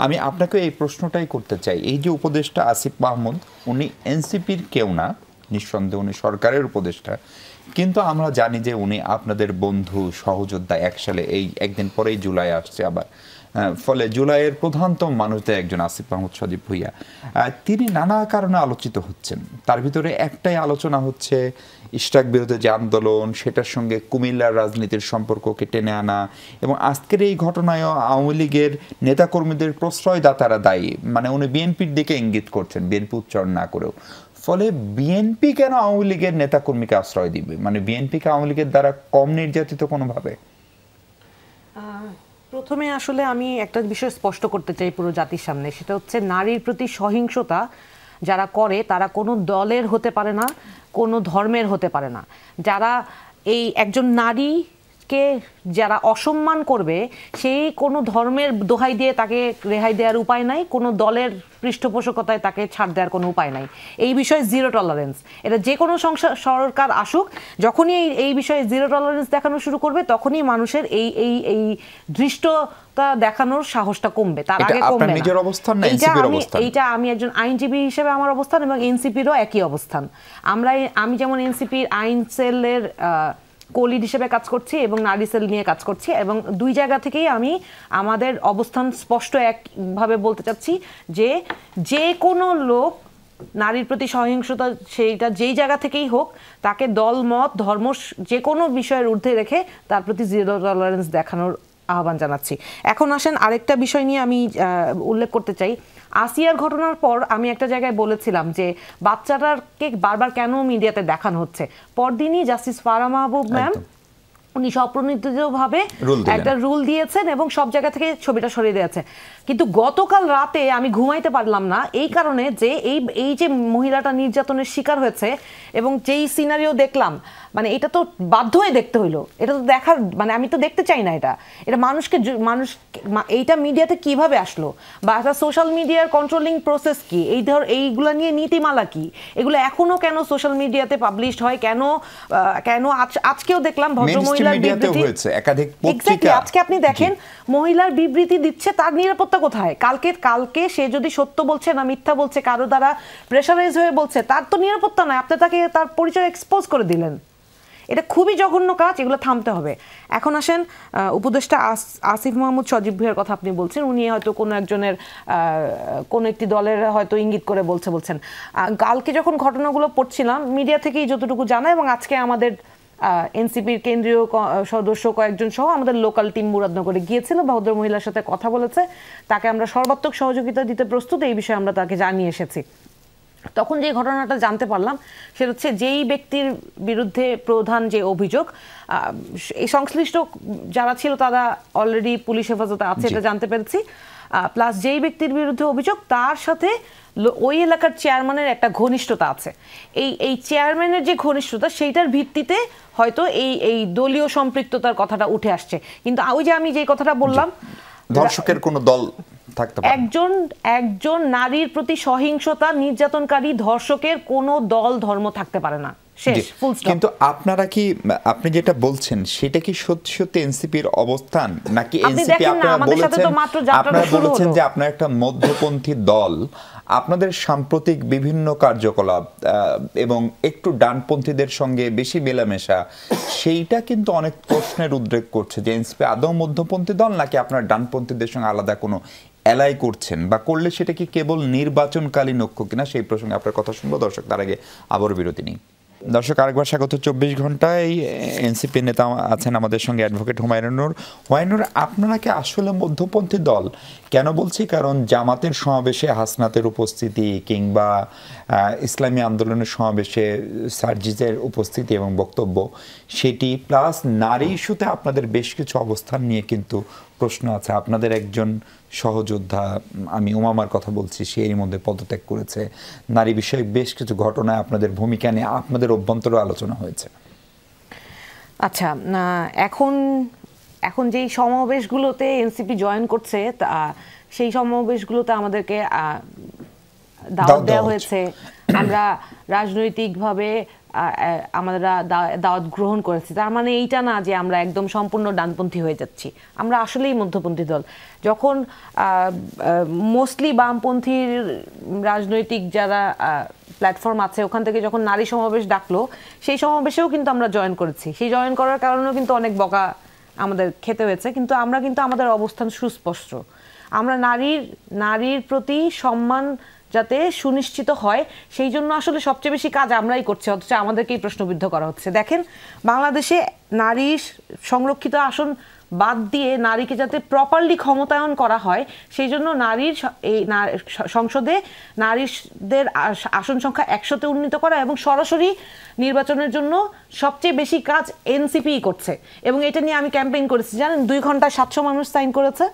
আমি আপনাকে এই প্রশ্নটাই করতে চাই, এই যে উপদেষ্টা আসিফ মাহমুদ, উনি এনসিপির কেউ না, নিঃসন্দেহে উনি সরকারের উপদেষ্টা, কিন্তু আমরা জানি যে উনি আপনাদের বন্ধু সহযোদ্ধা। 1 সালে এই একদিন পরেই জুলাই আসছে আবার, ফলে জুলাইয়ের প্রধানতম মানুষদের একজন আসিফ মাহমুদ সজীব ভুঁইয়া, তিনি নানা কারণে আলোচিত হচ্ছেন। তার ভিতরে একটাই আলোচনা হচ্ছে ইশরাক বিরোধী যে আন্দোলন, সেটার সঙ্গে কুমিল্লার রাজনীতির সম্পর্ককে টেনে আনা, এবং আজকের এই ঘটনায়ও আওয়ামী লীগের নেতাকর্মীদের প্রশ্রয়দাতারা দায়ী। মানে উনি বিএনপির দিকে ইঙ্গিত করছেন, বিএনপি উচ্চারণ না করেও। ফলে বিএনপি কেন আওয়ামী লীগের নেতাকর্মীকে আশ্রয় দিবে? মানে বিএনপিকে আওয়ামী লীগের দ্বারা কম নির্যাতিত কোনোভাবে? প্রথমে আসলে আমি একটা বিষয় স্পষ্ট করতে চাই পুরো জাতির সামনে, সেটা হচ্ছে নারীর প্রতি সহিংসতা যারা করে তারা কোনো দলের হতে পারে না, কোনো ধর্মের হতে পারে না। যারা এই একজন নারীকে যারা অসম্মান করবে, সেই কোনো ধর্মের দোহাই দিয়ে তাকে রেহাই দেওয়ার উপায় নাই, কোনো দলের পৃষ্ঠপোষকতায় তাকে ছাড় দেওয়ার কোনো উপায় নাই। এই বিষয়ে জিরো টলারেন্স, এটা যে কোনো সরকার আসুক, যখনই এই বিষয়ে জিরো টলারেন্স দেখানো শুরু করবে তখনই মানুষের এই ধৃষ্টতা দেখানোর সাহসটা কমবে, তার আগে কমবে না। এইটা আমি একজন আইনজীবী হিসেবে আমার অবস্থান, এবং এনসিপিরও একই অবস্থান। আমি যেমন এনসিপির আইন সেলের কোলিড হিসেবে কাজ করছি এবং নারী সেল নিয়ে কাজ করছি, এবং দুই জায়গা থেকেই আমি আমাদের অবস্থান স্পষ্ট একভাবে বলতে চাচ্ছি যে যে কোনো লোক নারীর প্রতি সহিংসতা সেইটা যেই জায়গা থেকেই হোক, তাকে দল মত ধর্ম যে কোনো বিষয়ের ঊর্ধ্বে রেখে তার প্রতি জিরো টলারেন্স দেখানোর আহ্বান জানাচ্ছি। এখন আসেন আরেকটা বিষয় নিয়ে আমি উল্লেখ করতে চাই। আসিয়ার ঘটনার পর আমি একটা জায়গায় বলেছিলাম যে বাচ্চাটাকে বারবার কেন মিডিয়াতে দেখানো হচ্ছে। পরদিনই জাস্টিস ফারাহ মাহবুব ম্যাম উনি স্বপ্রণোদিতভাবে একটা রুল দিয়েছেন এবং সব জায়গা থেকে ছবিটা সরিয়ে দিয়েছে। কিন্তু গতকাল রাতে আমি ঘুমাইতে পারলাম না এই কারণে যে এই যে মহিলাটা নির্যাতনের শিকার হয়েছে এবং যেই সিনারিও দেখলাম, মানে এটা তো বাধ্য হয়ে দেখতে হইলো। এটা তো দেখার মানে আমি তো দেখতে চাই না এটা মানুষ এইটা মিডিয়াতে কিভাবে আসলো, বা একটা সোশ্যাল মিডিয়ার কন্ট্রোলিং প্রসেস কি, এইগুলো নিয়ে নীতিমালা কি, এগুলো এখনো কেন সোশ্যাল মিডিয়াতে পাবলিশড হয়, কেন আজকেও দেখলাম ভদ্রমহিলার বিবৃতি, আজকে আপনি দেখেন মহিলার বিবৃতি দিচ্ছে, তার নিরাপত্তা কোথায়? কালকে সে যদি সত্য বলছে না মিথ্যা বলছে, কারো দ্বারা প্রেশারাইজ হয়ে বলছে, তার তো নিরাপত্তা নাই, আপনি তাকে তার পরিচয় এক্সপোজ করে দিলেন। এটা খুবই জঘন্য কাজ, এগুলো থামতে হবে। এখন আসেন উপদেষ্টা আসিফ মাহমুদ সজীব ভুঁইয়ার কথা আপনি বলছেন, উনি হয়তো কোনো একজনের কোনো একটি দলের হয়তো ইঙ্গিত করে বলছেন। কালকে যখন ঘটনাগুলো পড়ছিলাম মিডিয়া থেকেই যতটুকু জানা, এবং আজকে আমাদের এনসিপির কেন্দ্রীয় সদস্য কয়েকজন সহ আমাদের লোকাল টিম মুরাদনগরে গিয়েছিল, ভদ্র মহিলার সাথে কথা বলেছে, তাকে আমরা সর্বাত্মক সহযোগিতা দিতে প্রস্তুত, এই বিষয়ে আমরা তাকে জানিয়ে এসেছি। তখন যে ঘটনাটা জানতে পারলাম সেটা হচ্ছে যেই ব্যক্তির বিরুদ্ধে প্রধান যে অভিযোগ, এই সংশ্লিষ্ট যারা ছিল তারা অলরেডি পুলিশ হেফাজতে আছে, এটা জানতে পেরেছি। প্লাস যেই ব্যক্তির বিরুদ্ধে অভিযোগ তার সাথে ওই এলাকার চেয়ারম্যানের একটা ঘনিষ্ঠতা আছে, এই চেয়ারম্যানের যে ঘনিষ্ঠতা সেইটার ভিত্তিতে হয়তো এই দলীয় সম্পৃক্ততার কথাটা উঠে আসছে। কিন্তু ওই যে আমি যে কথাটা বললাম, ধর্ষকের কোনো দল থাকতে পারে, একজন নারীর প্রতি সহিংসতা, নির্যাতনকারী, ধর্ষকের কোনো দল ধর্ম থাকতে পারে না, শেষ, ফুল স্টপ। কিন্তু আপনি যেটা বলছেন সেটা কি সত্যি সত্যি এনসিপির অবস্থান, নাকি এনসিপি আপনারা বলেছেন যে আপনার একটা মধ্যপন্থী দল, আপনাদের সাম্প্রতিক বিভিন্ন কার্যকলাপ এবং একটু ডানপন্থীদের সঙ্গে বেশি মেলামেশা, সেইটা কিন্তু অনেক প্রশ্নের উদ্রেক করছে যে এনসিপি আদৌ মধ্যপন্থী দল, নাকি আপনার ডানপন্থীদের সঙ্গে আলাদা কোনো এলাই করছেন, বা করলে সেটা কি কেবল নির্বাচনকালীন লক্ষ্য কিনা, সেই প্রসঙ্গে আপনার কথা শুনবো। দর্শক, তার আগে আবারও বিরতি নেই। দর্শক, আরেকবার স্বাগত 24 ঘন্টায়। এনসিপি নেতা আছেন আমাদের সঙ্গে অ্যাডভোকেট হুমায়ুন নূর। হুমায়ুন নূর, আপনারা কি আসলে মধ্যপন্থী দল? কেন বলছি, কারণ জামাতের সমাবেশে হাসনাতের উপস্থিতি কিংবা ইসলামী আন্দোলনের সমাবেশে সার্জিজের উপস্থিতি এবং বক্তব্য সেটি, প্লাস নারী ইস্যুতে আপনাদের বেশ কিছু অবস্থান নিয়ে কিন্তু প্রশ্ন আছে। আপনাদের একজন সহযোদ্ধা, আমি উমামার কথা বলছি, সে এর মধ্যে পদত্যাগ করেছে। নারী বিষয়ক বেশ কিছু ঘটনায় আপনাদের ভূমিকা নিয়ে আপনাদের অভ্যন্তরে আলোচনা হয়েছে। আচ্ছা, এখন যেই সমাবেশগুলোতে এনসিপি জয়েন করছে, সেই সমাবেশগুলোতে আমাদেরকে দাওয়াত দেওয়া হয়েছে। আমরা রাজনৈতিকভাবে আমরা দাওয়াত গ্রহণ করেছি। তার মানে এইটা না যে আমরা একদম সম্পূর্ণ ডানপন্থী হয়ে যাচ্ছি, আমরা আসলেই মধ্যপন্থী দল। যখন মোস্টলি বামপন্থীর রাজনৈতিক যারা প্ল্যাটফর্ম আছে ওখান থেকে যখন নারী সমাবেশ ডাকলো, সেই সমাবেশেও কিন্তু আমরা জয়েন করেছি। সেই জয়েন করার কারণেও কিন্তু অনেক বকা আমাদের খেতে হয়েছে, কিন্তু আমরা কিন্তু আমাদের অবস্থান সুস্পষ্ট। আমরা নারীর প্রতি সম্মান যাতে সুনিশ্চিত হয়, সেই জন্য আসলে সবচেয়ে বেশি কাজ আমরাই করছি, অথচ আমাদেরকেই প্রশ্নবিদ্ধ করা হচ্ছে। দেখেন, বাংলাদেশে নারীর সংরক্ষিত আসন বাদ দিয়ে নারীকে যাতে প্রপারলি ক্ষমতায়ন করা হয়, সেই জন্য এই সংসদে নারীদের আসন সংখ্যা 100-তে উন্নীত করা এবং সরাসরি নির্বাচনের জন্য সবচেয়ে বেশি কাজ এনসিপিই করছে। এবং এটা নিয়ে আমি ক্যাম্পেইন করেছি, জানেন, 2 ঘন্টায় 700 মানুষ সাইন করেছে।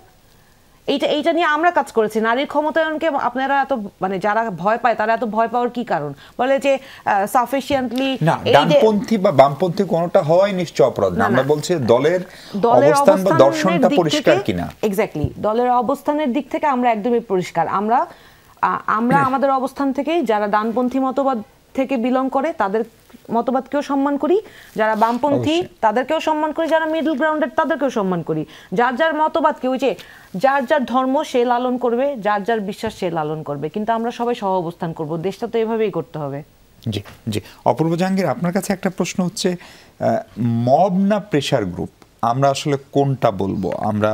এইটা নিয়ে আমরা কাজ করেছি। নারীর ক্ষমতায়নকে আপনারা এত, মানে যারা ভয় পায় তারা এত ভয় পাওয়ার কি কারণ? বলে যে সাফিসিয়েন্টলি ডানপন্থী বা বামপন্থী কোনটা হয় নিশ্চয় অপরাধ না, আমরা বলছি দলের অবস্থান বা দর্শনটা পরিষ্কার কিনা। এক্স্যাক্টলি, দলের অবস্থানের দিক থেকে আমরা একদমই পরিষ্কার। আমরা আমাদের অবস্থান থেকেই যারা ডানপন্থী মতবাদ থেকে বিলং করে তাদের মতবাদকেও সম্মান করি, যারা বামপন্থী তাদেরকেও সম্মান করি, যারা মিডল গ্রাউন্ডের তাদেরকেও সম্মান করি। যার মতবাদকে, ওই যে যার ধর্ম সে লালন করবে, যার বিশ্বাস সে লালন করবে, কিন্তু আমরা সবাই সহ অবস্থান করব। দেশটা তো এভাবেই করতে হবে। জি জি, অপূর্ব জাহাঙ্গীর, আপনার কাছে একটা প্রশ্ন হচ্ছে, মব না প্রেশার গ্রুপ, আমরা আসলে কোনটা বলবো? আমরা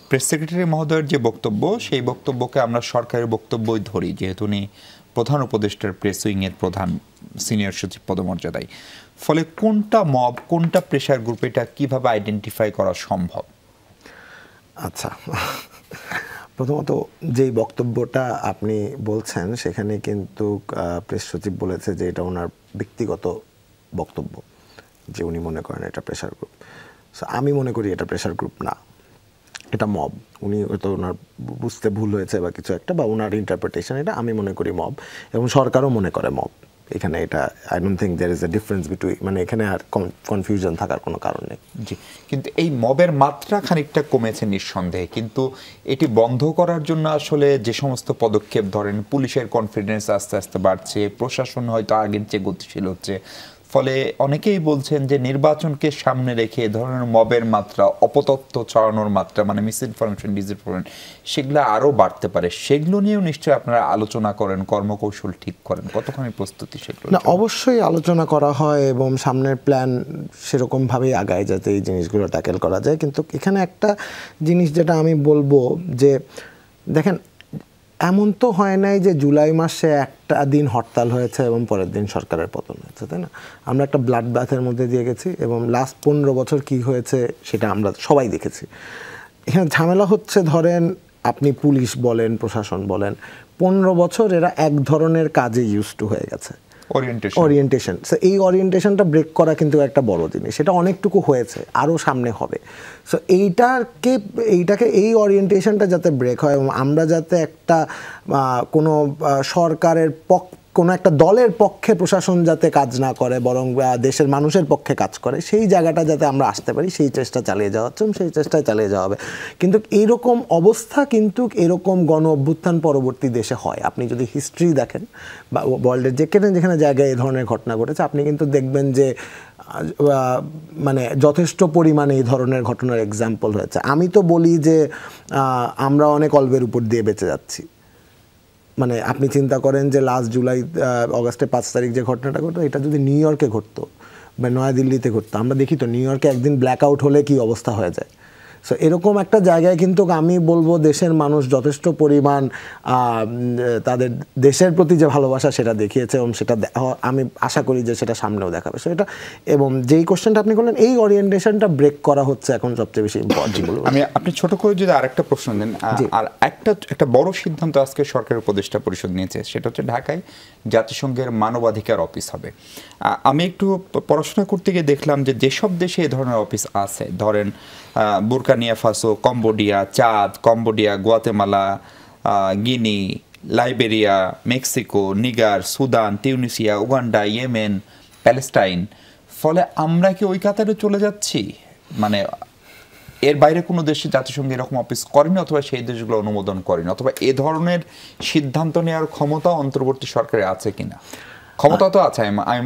প্রেস সেক্রেটারি মহোদয়ের যে বক্তব্য, সেই বক্তব্যকে আমরা সরকারের বক্তব্যই ধরি, যেহেতু উনি প্রধান উপদেষ্টার প্রেস উইংয়ের প্রধান সিনিয়র সচিব পদমর্যাদায়। ফলে কোনটা মব, কোনটা প্রেশার গ্রুপ, এটা কিভাবে আইডেন্টিফাই করা সম্ভব? আচ্ছা, প্রথমত যেই বক্তব্যটা আপনি বলছেন সেখানে কিন্তু প্রেস সচিব বলেছে যে এটা ওনার ব্যক্তিগত বক্তব্য, যে উনি মনে করেন এটা প্রেশার গ্রুপ। সো আমি মনে করি এটা প্রেশার গ্রুপ না, এটা মব। উনি হয়তো ওনার বুঝতে ভুল হয়েছে বা কিছু একটা, বা ওনার ইন্টারপ্রিটেশন, এটা আমি মনে করি মব, এবং সরকারও মনে করে মব। এখানে এটা I don't think there is a difference between, মানে এখানে আর কনফিউশন থাকার কোনো কারণ নেই। জি, কিন্তু এই মবের মাত্রা খানিকটা কমেছে নিঃসন্দেহে, কিন্তু এটি বন্ধ করার জন্য আসলে যে সমস্ত পদক্ষেপ, ধরেন পুলিশের কনফিডেন্স আস্তে আস্তে বাড়ছে, প্রশাসন হয়তো আগের চেয়ে গতিশীল হচ্ছে, ফলে অনেকেই বলছেন যে নির্বাচনকে সামনে রেখে ধরনের মবের মাত্রা, অপতথ্য ছড়ানোর মাত্রা, মানে মিসইনফরমেশন, ডিসইনফরমেশন, সেগুলো আরও বাড়তে পারে। সেগুলো নিয়েও নিশ্চয়ই আপনারা আলোচনা করেন, কর্মকৌশল ঠিক করেন, কতখানি প্রস্তুতি সেগুলো? না, অবশ্যই আলোচনা করা হয় এবং সামনের প্ল্যান সেরকমভাবেই আগায় যাতে এই জিনিসগুলো ট্যাকেল করা যায়। কিন্তু এখানে একটা জিনিস যেটা আমি বলবো, যে দেখেন, এমন তো হয় নাই যে জুলাই মাসে একটা দিন হরতাল হয়েছে এবং পরের দিন সরকারের পতন হয়েছে, তাই না? আমরা একটা ব্লাড ব্যাথের মধ্যে দিয়ে গেছি এবং লাস্ট 15 বছর কি হয়েছে সেটা আমরা সবাই দেখেছি। এখানে ঝামেলা হচ্ছে, ধরেন আপনি পুলিশ বলেন, প্রশাসন বলেন, 15 বছর এরা এক ধরনের কাজে ইউজ টু হয়ে গেছে। ওরিয়েন্টেশন। সো এই ওরিয়েন্টেশনটা ব্রেক করা কিন্তু একটা বড় জিনিস, সেটা অনেকটুকু হয়েছে, আরও সামনে হবে। সো এইটাকে এই ওরিয়েন্টেশনটা যাতে ব্রেক হয় এবং আমরা যাতে একটা কোনো সরকারের কোনো একটা দলের পক্ষে প্রশাসন যাতে কাজ না করে, বরং দেশের মানুষের পক্ষে কাজ করে, সেই জায়গাটা যাতে আমরা আসতে পারি, সেই চেষ্টা চালিয়ে যাওয়া হচ্ছে এবং সেই চেষ্টায় চালিয়ে যাওয়া হবে। কিন্তু এইরকম অবস্থা কিন্তু এরকম গণ অভ্যুত্থান পরবর্তী দেশে হয়। আপনি যদি হিস্ট্রি দেখেন বা ওয়ার্ল্ডের যেখানে জায়গায় এই ধরনের ঘটনা ঘটেছে, আপনি কিন্তু দেখবেন যে মানে যথেষ্ট পরিমাণে এই ধরনের ঘটনার এক্সাম্পল হয়েছে। আমি তো বলি যে আমরা অনেক অল্পের উপর দিয়ে বেঁচে যাচ্ছি। মানে আপনি চিন্তা করেন যে লাস্ট অগাস্টের 5 তারিখ যে ঘটনাটা ঘটতো, এটা যদি নিউ ইয়র্কে ঘটতো বা নয়াদিল্লিতে ঘটতো, আমরা দেখি তো নিউ ইয়র্কে একদিন ব্ল্যাক আউট হলে কী অবস্থা হয়ে যায়। সো এরকম একটা জায়গায় কিন্তু আমি বলবো দেশের মানুষ যথেষ্ট পরিমাণ তাদের দেশের প্রতি যে ভালোবাসা সেটা দেখিয়েছে এবং সেটা আমি আশা করি যে সেটা সামনেও দেখাবে। সো এটা, এবং যেই কোশ্চেনটা আপনি করলেন, এই ওরিয়েন্টেশনটা ব্রেক করা হচ্ছে এখন সবচেয়ে বেশি ইম্পর্টেন্ট বলবো। আপনি ছোট করে যদি আরেকটা প্রশ্ন দেন, আর একটা বড় সিদ্ধান্ত আজকে সরকারের উপদেষ্টা পরিষদ নিয়েছে, সেটা হচ্ছে ঢাকায় জাতিসংঘের মানবাধিকার অফিস হবে। আমি একটু পড়াশোনা করতে গিয়ে দেখলাম যে যেসব দেশে এই ধরনের অফিস আছে, ধরেন Burkina Faso, Cambodia, Chad, Guatemala, Guinea, Liberia, Mexico, Niger, Sudan, Tunisia, Uganda, Yemen, Palestine. ফলে আমরা কি ওই কাতারে চলে যাচ্ছি? মানে এর বাইরে কোনো দেশে জাতিসংঘ এরকম অফিস করেনি, অথবা সেই দেশগুলো অনুমোদন করেনি, অথবা এ ধরনের সিদ্ধান্ত নেওয়ার ক্ষমতা অন্তর্বর্তী সরকারে আছে কিনা? ক্ষমতা তো আছে,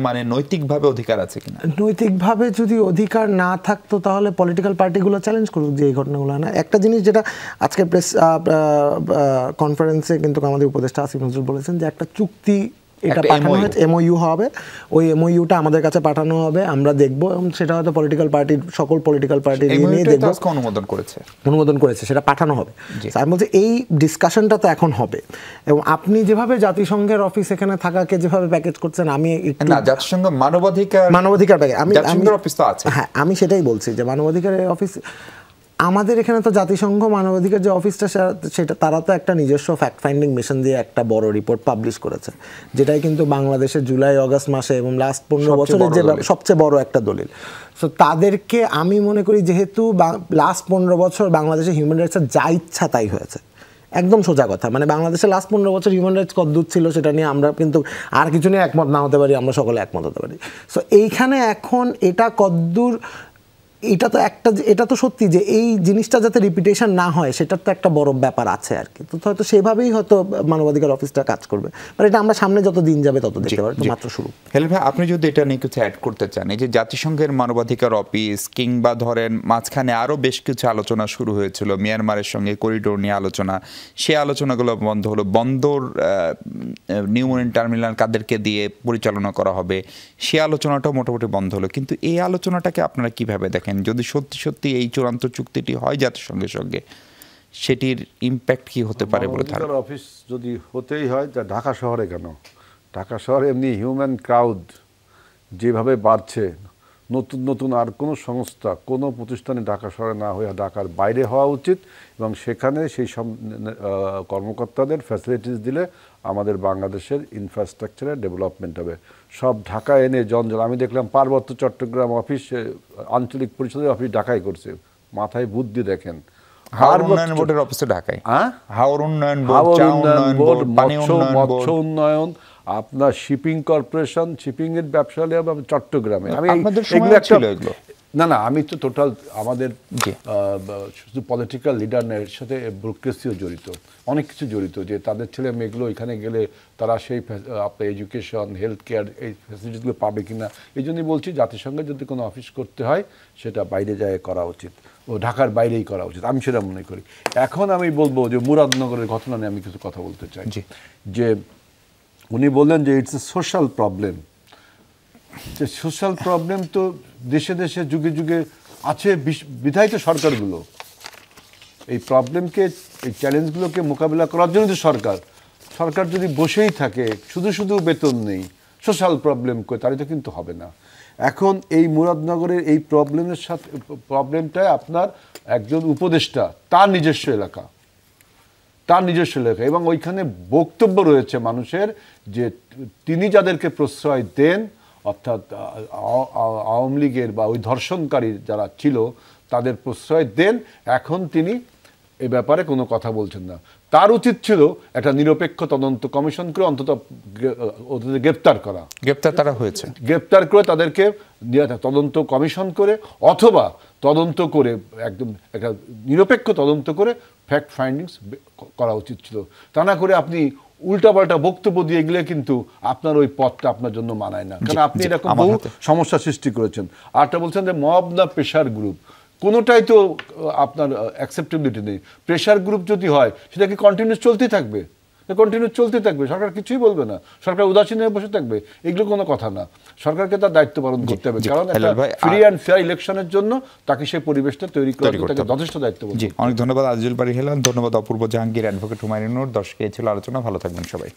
মানে নৈতিকভাবে অধিকার আছে কিনা? নৈতিকভাবে যদি অধিকার না থাকতো তাহলে পলিটিক্যাল পার্টিগুলো চ্যালেঞ্জ করুক যে এই ঘটনাগুলো না। একটা জিনিস যেটা আজকে প্রেস কনফারেন্সে কিন্তু আমাদের উপদেষ্টা আসিফ নজরুল বলেছেন যে একটা চুক্তি এটা পাঠানো হয়েছে, এমওইউ হবে, ওই এমওইউটা আমাদের কাছে পাঠানো হবে, আমরা দেখবো এবং সেটা হয়তো সকল পলিটিক্যাল পার্টি নিয়ে দেখবো। অনুমোদন করেছে, সেটা পাঠানো হবে। আমি বলছি এই ডিসকাশনটা তো এখন হবে, এবং আপনি যেভাবে জাতিসংঘের অফিস এখানে থাকাকে যেভাবে প্যাকেজ করছেন, আমি জাতিসংঘ মানবাধিকার প্যাকেজ, হ্যাঁ আমি সেটাই বলছি যে মানবাধিকারের অফিস আমাদের এখানে তো জাতিসংঘ মানবাধিকার যে অফিসটা, সেটা তারা তো একটা নিজস্ব ফ্যাক্ট ফাইন্ডিং মিশন দিয়ে একটা বড় রিপোর্ট পাবলিশ করেছে, যেটাই কিন্তু বাংলাদেশের জুলাই আগস্ট মাসে এবং লাস্ট 15 বছরের যে সবচেয়ে বড় একটা দলিল। সো তাদেরকে আমি মনে করি, যেহেতু লাস্ট 15 বছর বাংলাদেশে হিউম্যান রাইটসের যা ইচ্ছা তাই হয়েছে, একদম সোজা কথা, মানে বাংলাদেশের লাস্ট 15 বছর হিউম্যান রাইটস কতদূর ছিল সেটা নিয়ে আমরা কিন্তু আর কিছু নিয়ে একমত না হতে পারি, আমরা সকলে একমত হতে পারি। সো এইখানে এখন এটা কতদূর, এটা তো সত্যি যে এই জিনিসটা যাতে রিপিটেশন না হয় সেটার তো একটা বড় ব্যাপার আছে আর কি। তো হয়তো সেভাবেই হয়তো মানবাধিকার অফিসটা কাজ করবে, মানে এটা আমরা সামনে যত দিন যাবে তত দেখতে পারবো, মাত্র শুরু। হেলে ভাই, আপনি যদি এটা নিয়ে কিছু অ্যাড করতে চান, এই যে জাতিসংঘের মানবাধিকার অফিস, কিংবা ধরেন মাঝখানে আরও বেশ কিছু আলোচনা শুরু হয়েছিল মিয়ানমারের সঙ্গে করিডোর নিয়ে আলোচনা, সে আলোচনাগুলো বন্ধ হলো, বন্দর নিউ মরিন টার্মিনাল কাদেরকে দিয়ে পরিচালনা করা হবে, সে আলোচনাটাও মোটামুটি বন্ধ হলো। কিন্তু এই আলোচনাটাকে আপনারা কিভাবে দেখেন? যদি সত্যি সত্যি এই চূড়ান্ত চুক্তিটি হয় জাতিসংঘের সঙ্গে, সেটির ইম্প্যাক্ট কি হতে পারে বলে ধারণা? অফিস যদি হতেই হয়, তা ঢাকা শহরে কেন? ঢাকা শহরে এমনি হিউম্যান ক্রাউড যেভাবে বাড়ছে, নতুন নতুন আর কোনো সংস্থা, কোনো প্রতিষ্ঠানে ঢাকা শহরে না হয়ে ঢাকার বাইরে হওয়া উচিত, এবং সেখানে সেই সব কর্মকর্তাদের ফ্যাসিলিটিস দিলে আমাদের বাংলাদেশের ইনফ্রাস্ট্রাকচারের ডেভেলপমেন্ট হবে। সব ঢাকা এনে জঞ্জাল, আমি দেখলাম পার্বত্য চট্টগ্রাম অফিস, আঞ্চলিক পরিষদের অফিস ঢাকায় করছে, মাথায় বুদ্ধি দেখেন। মৎস্য উন্নয়ন, আপনার শিপিং কর্পোরেশন, শিপিং এর ব্যবসা হলে চট্টগ্রামে। না আমি তো টোটাল আমাদের শুধু পলিটিক্যাল লিডারের সাথে ব্যুরোক্রেসিও জড়িত, অনেক কিছু জড়িত, যে তাদের ছেলে মেয়েগুলো এখানে গেলে তারা সেই আপনার এডুকেশন, হেলথ কেয়ার, এই ফ্যাসিলিটিসগুলো পাবে কিনা। এই জন্যই বলছি জাতিসংঘের যদি কোনো অফিস করতে হয় সেটা বাইরে যায় করা উচিত, ও ঢাকার বাইরেই করা উচিত, আমি সেটা মনে করি। এখন আমি বলবো যে মুরাদনগরের ঘটনা নিয়ে আমি কিছু কথা বলতে চাই। যে উনি বললেন যে ইটস এ সোশ্যাল প্রবলেম। যে সোশ্যাল প্রবলেম তো দেশে দেশে যুগে যুগে আছে, বিধায়িত সরকারগুলো এই প্রবলেমকে, এই চ্যালেঞ্জগুলোকে মোকাবিলা করার জন্য তো সরকার যদি বসেই থাকে, শুধু শুধু বেতন নেই, সোশ্যাল প্রবলেম করে, তাহলে তো কিন্তু হবে না। এখন এই মুরাদনগরের এই প্রবলেমটায় আপনার একজন উপদেষ্টা, তার নিজস্ব এলাকা, তার নিজস্ব লেখা, এবং ওইখানে বক্তব্য রয়েছে মানুষের যে তিনি যাদেরকে প্রশ্রয় দেন, অর্থাৎ আওয়ামী লীগের বা ওই ধর্ষণকারী যারা ছিল তাদের প্রশ্রয় দেন, এখন তিনি এ ব্যাপারে কোনো কথা বলছেন না। তার উচিত ছিল একটা নিরপেক্ষ তদন্ত কমিশন করে অন্তত ওদের গ্রেপ্তার করা, গ্রেপ্তার তারা হয়েছে, গ্রেপ্তার করে তাদেরকে তদন্ত কমিশন করে অথবা তদন্ত করে একদম একটা নিরপেক্ষ তদন্ত করে ফ্যাক্ট ফাইন্ডিংস করা উচিত ছিল। তা না করে আপনি উল্টাপাল্টা বক্তব্য দিয়ে গেলে কিন্তু আপনার ওই পথটা আপনার জন্য মানায় না, কারণ আপনি এরকম বহু সমস্যা সৃষ্টি করেছেন। আরটা বলছেন যে মব না প্রেশার গ্রুপ, কোনোটাই তো আপনার অ্যাকসেপ্টেবিলিটি নেই। প্রেশার গ্রুপ যদি হয় সেটা কি কন্টিনিউস চলতেই থাকবে? কন্টিনিউ চলতে থাকবে, সরকার কিছুই বলবে না, সরকার উদাসীন হয়ে বসে থাকবে, এগুলো কোনো কথা না। সরকারকে তার দায়িত্ব পালন করতে হবে, কারণ একটা ফ্রি অ্যান্ড ফেয়ার ইলেকশনের জন্য তাকে সেই পরিবেশটা তৈরি করা তাকে যথেষ্ট দায়িত্ব। অনেক ধন্যবাদ আজিজুল বারী হেলাল, ধন্যবাদ অপূর্ব জাহাঙ্গীর, অ্যাডভোকেট হুমায়ুন নূর। দর্শক এই ছিল আলোচনা, ভালো থাকবেন সবাই।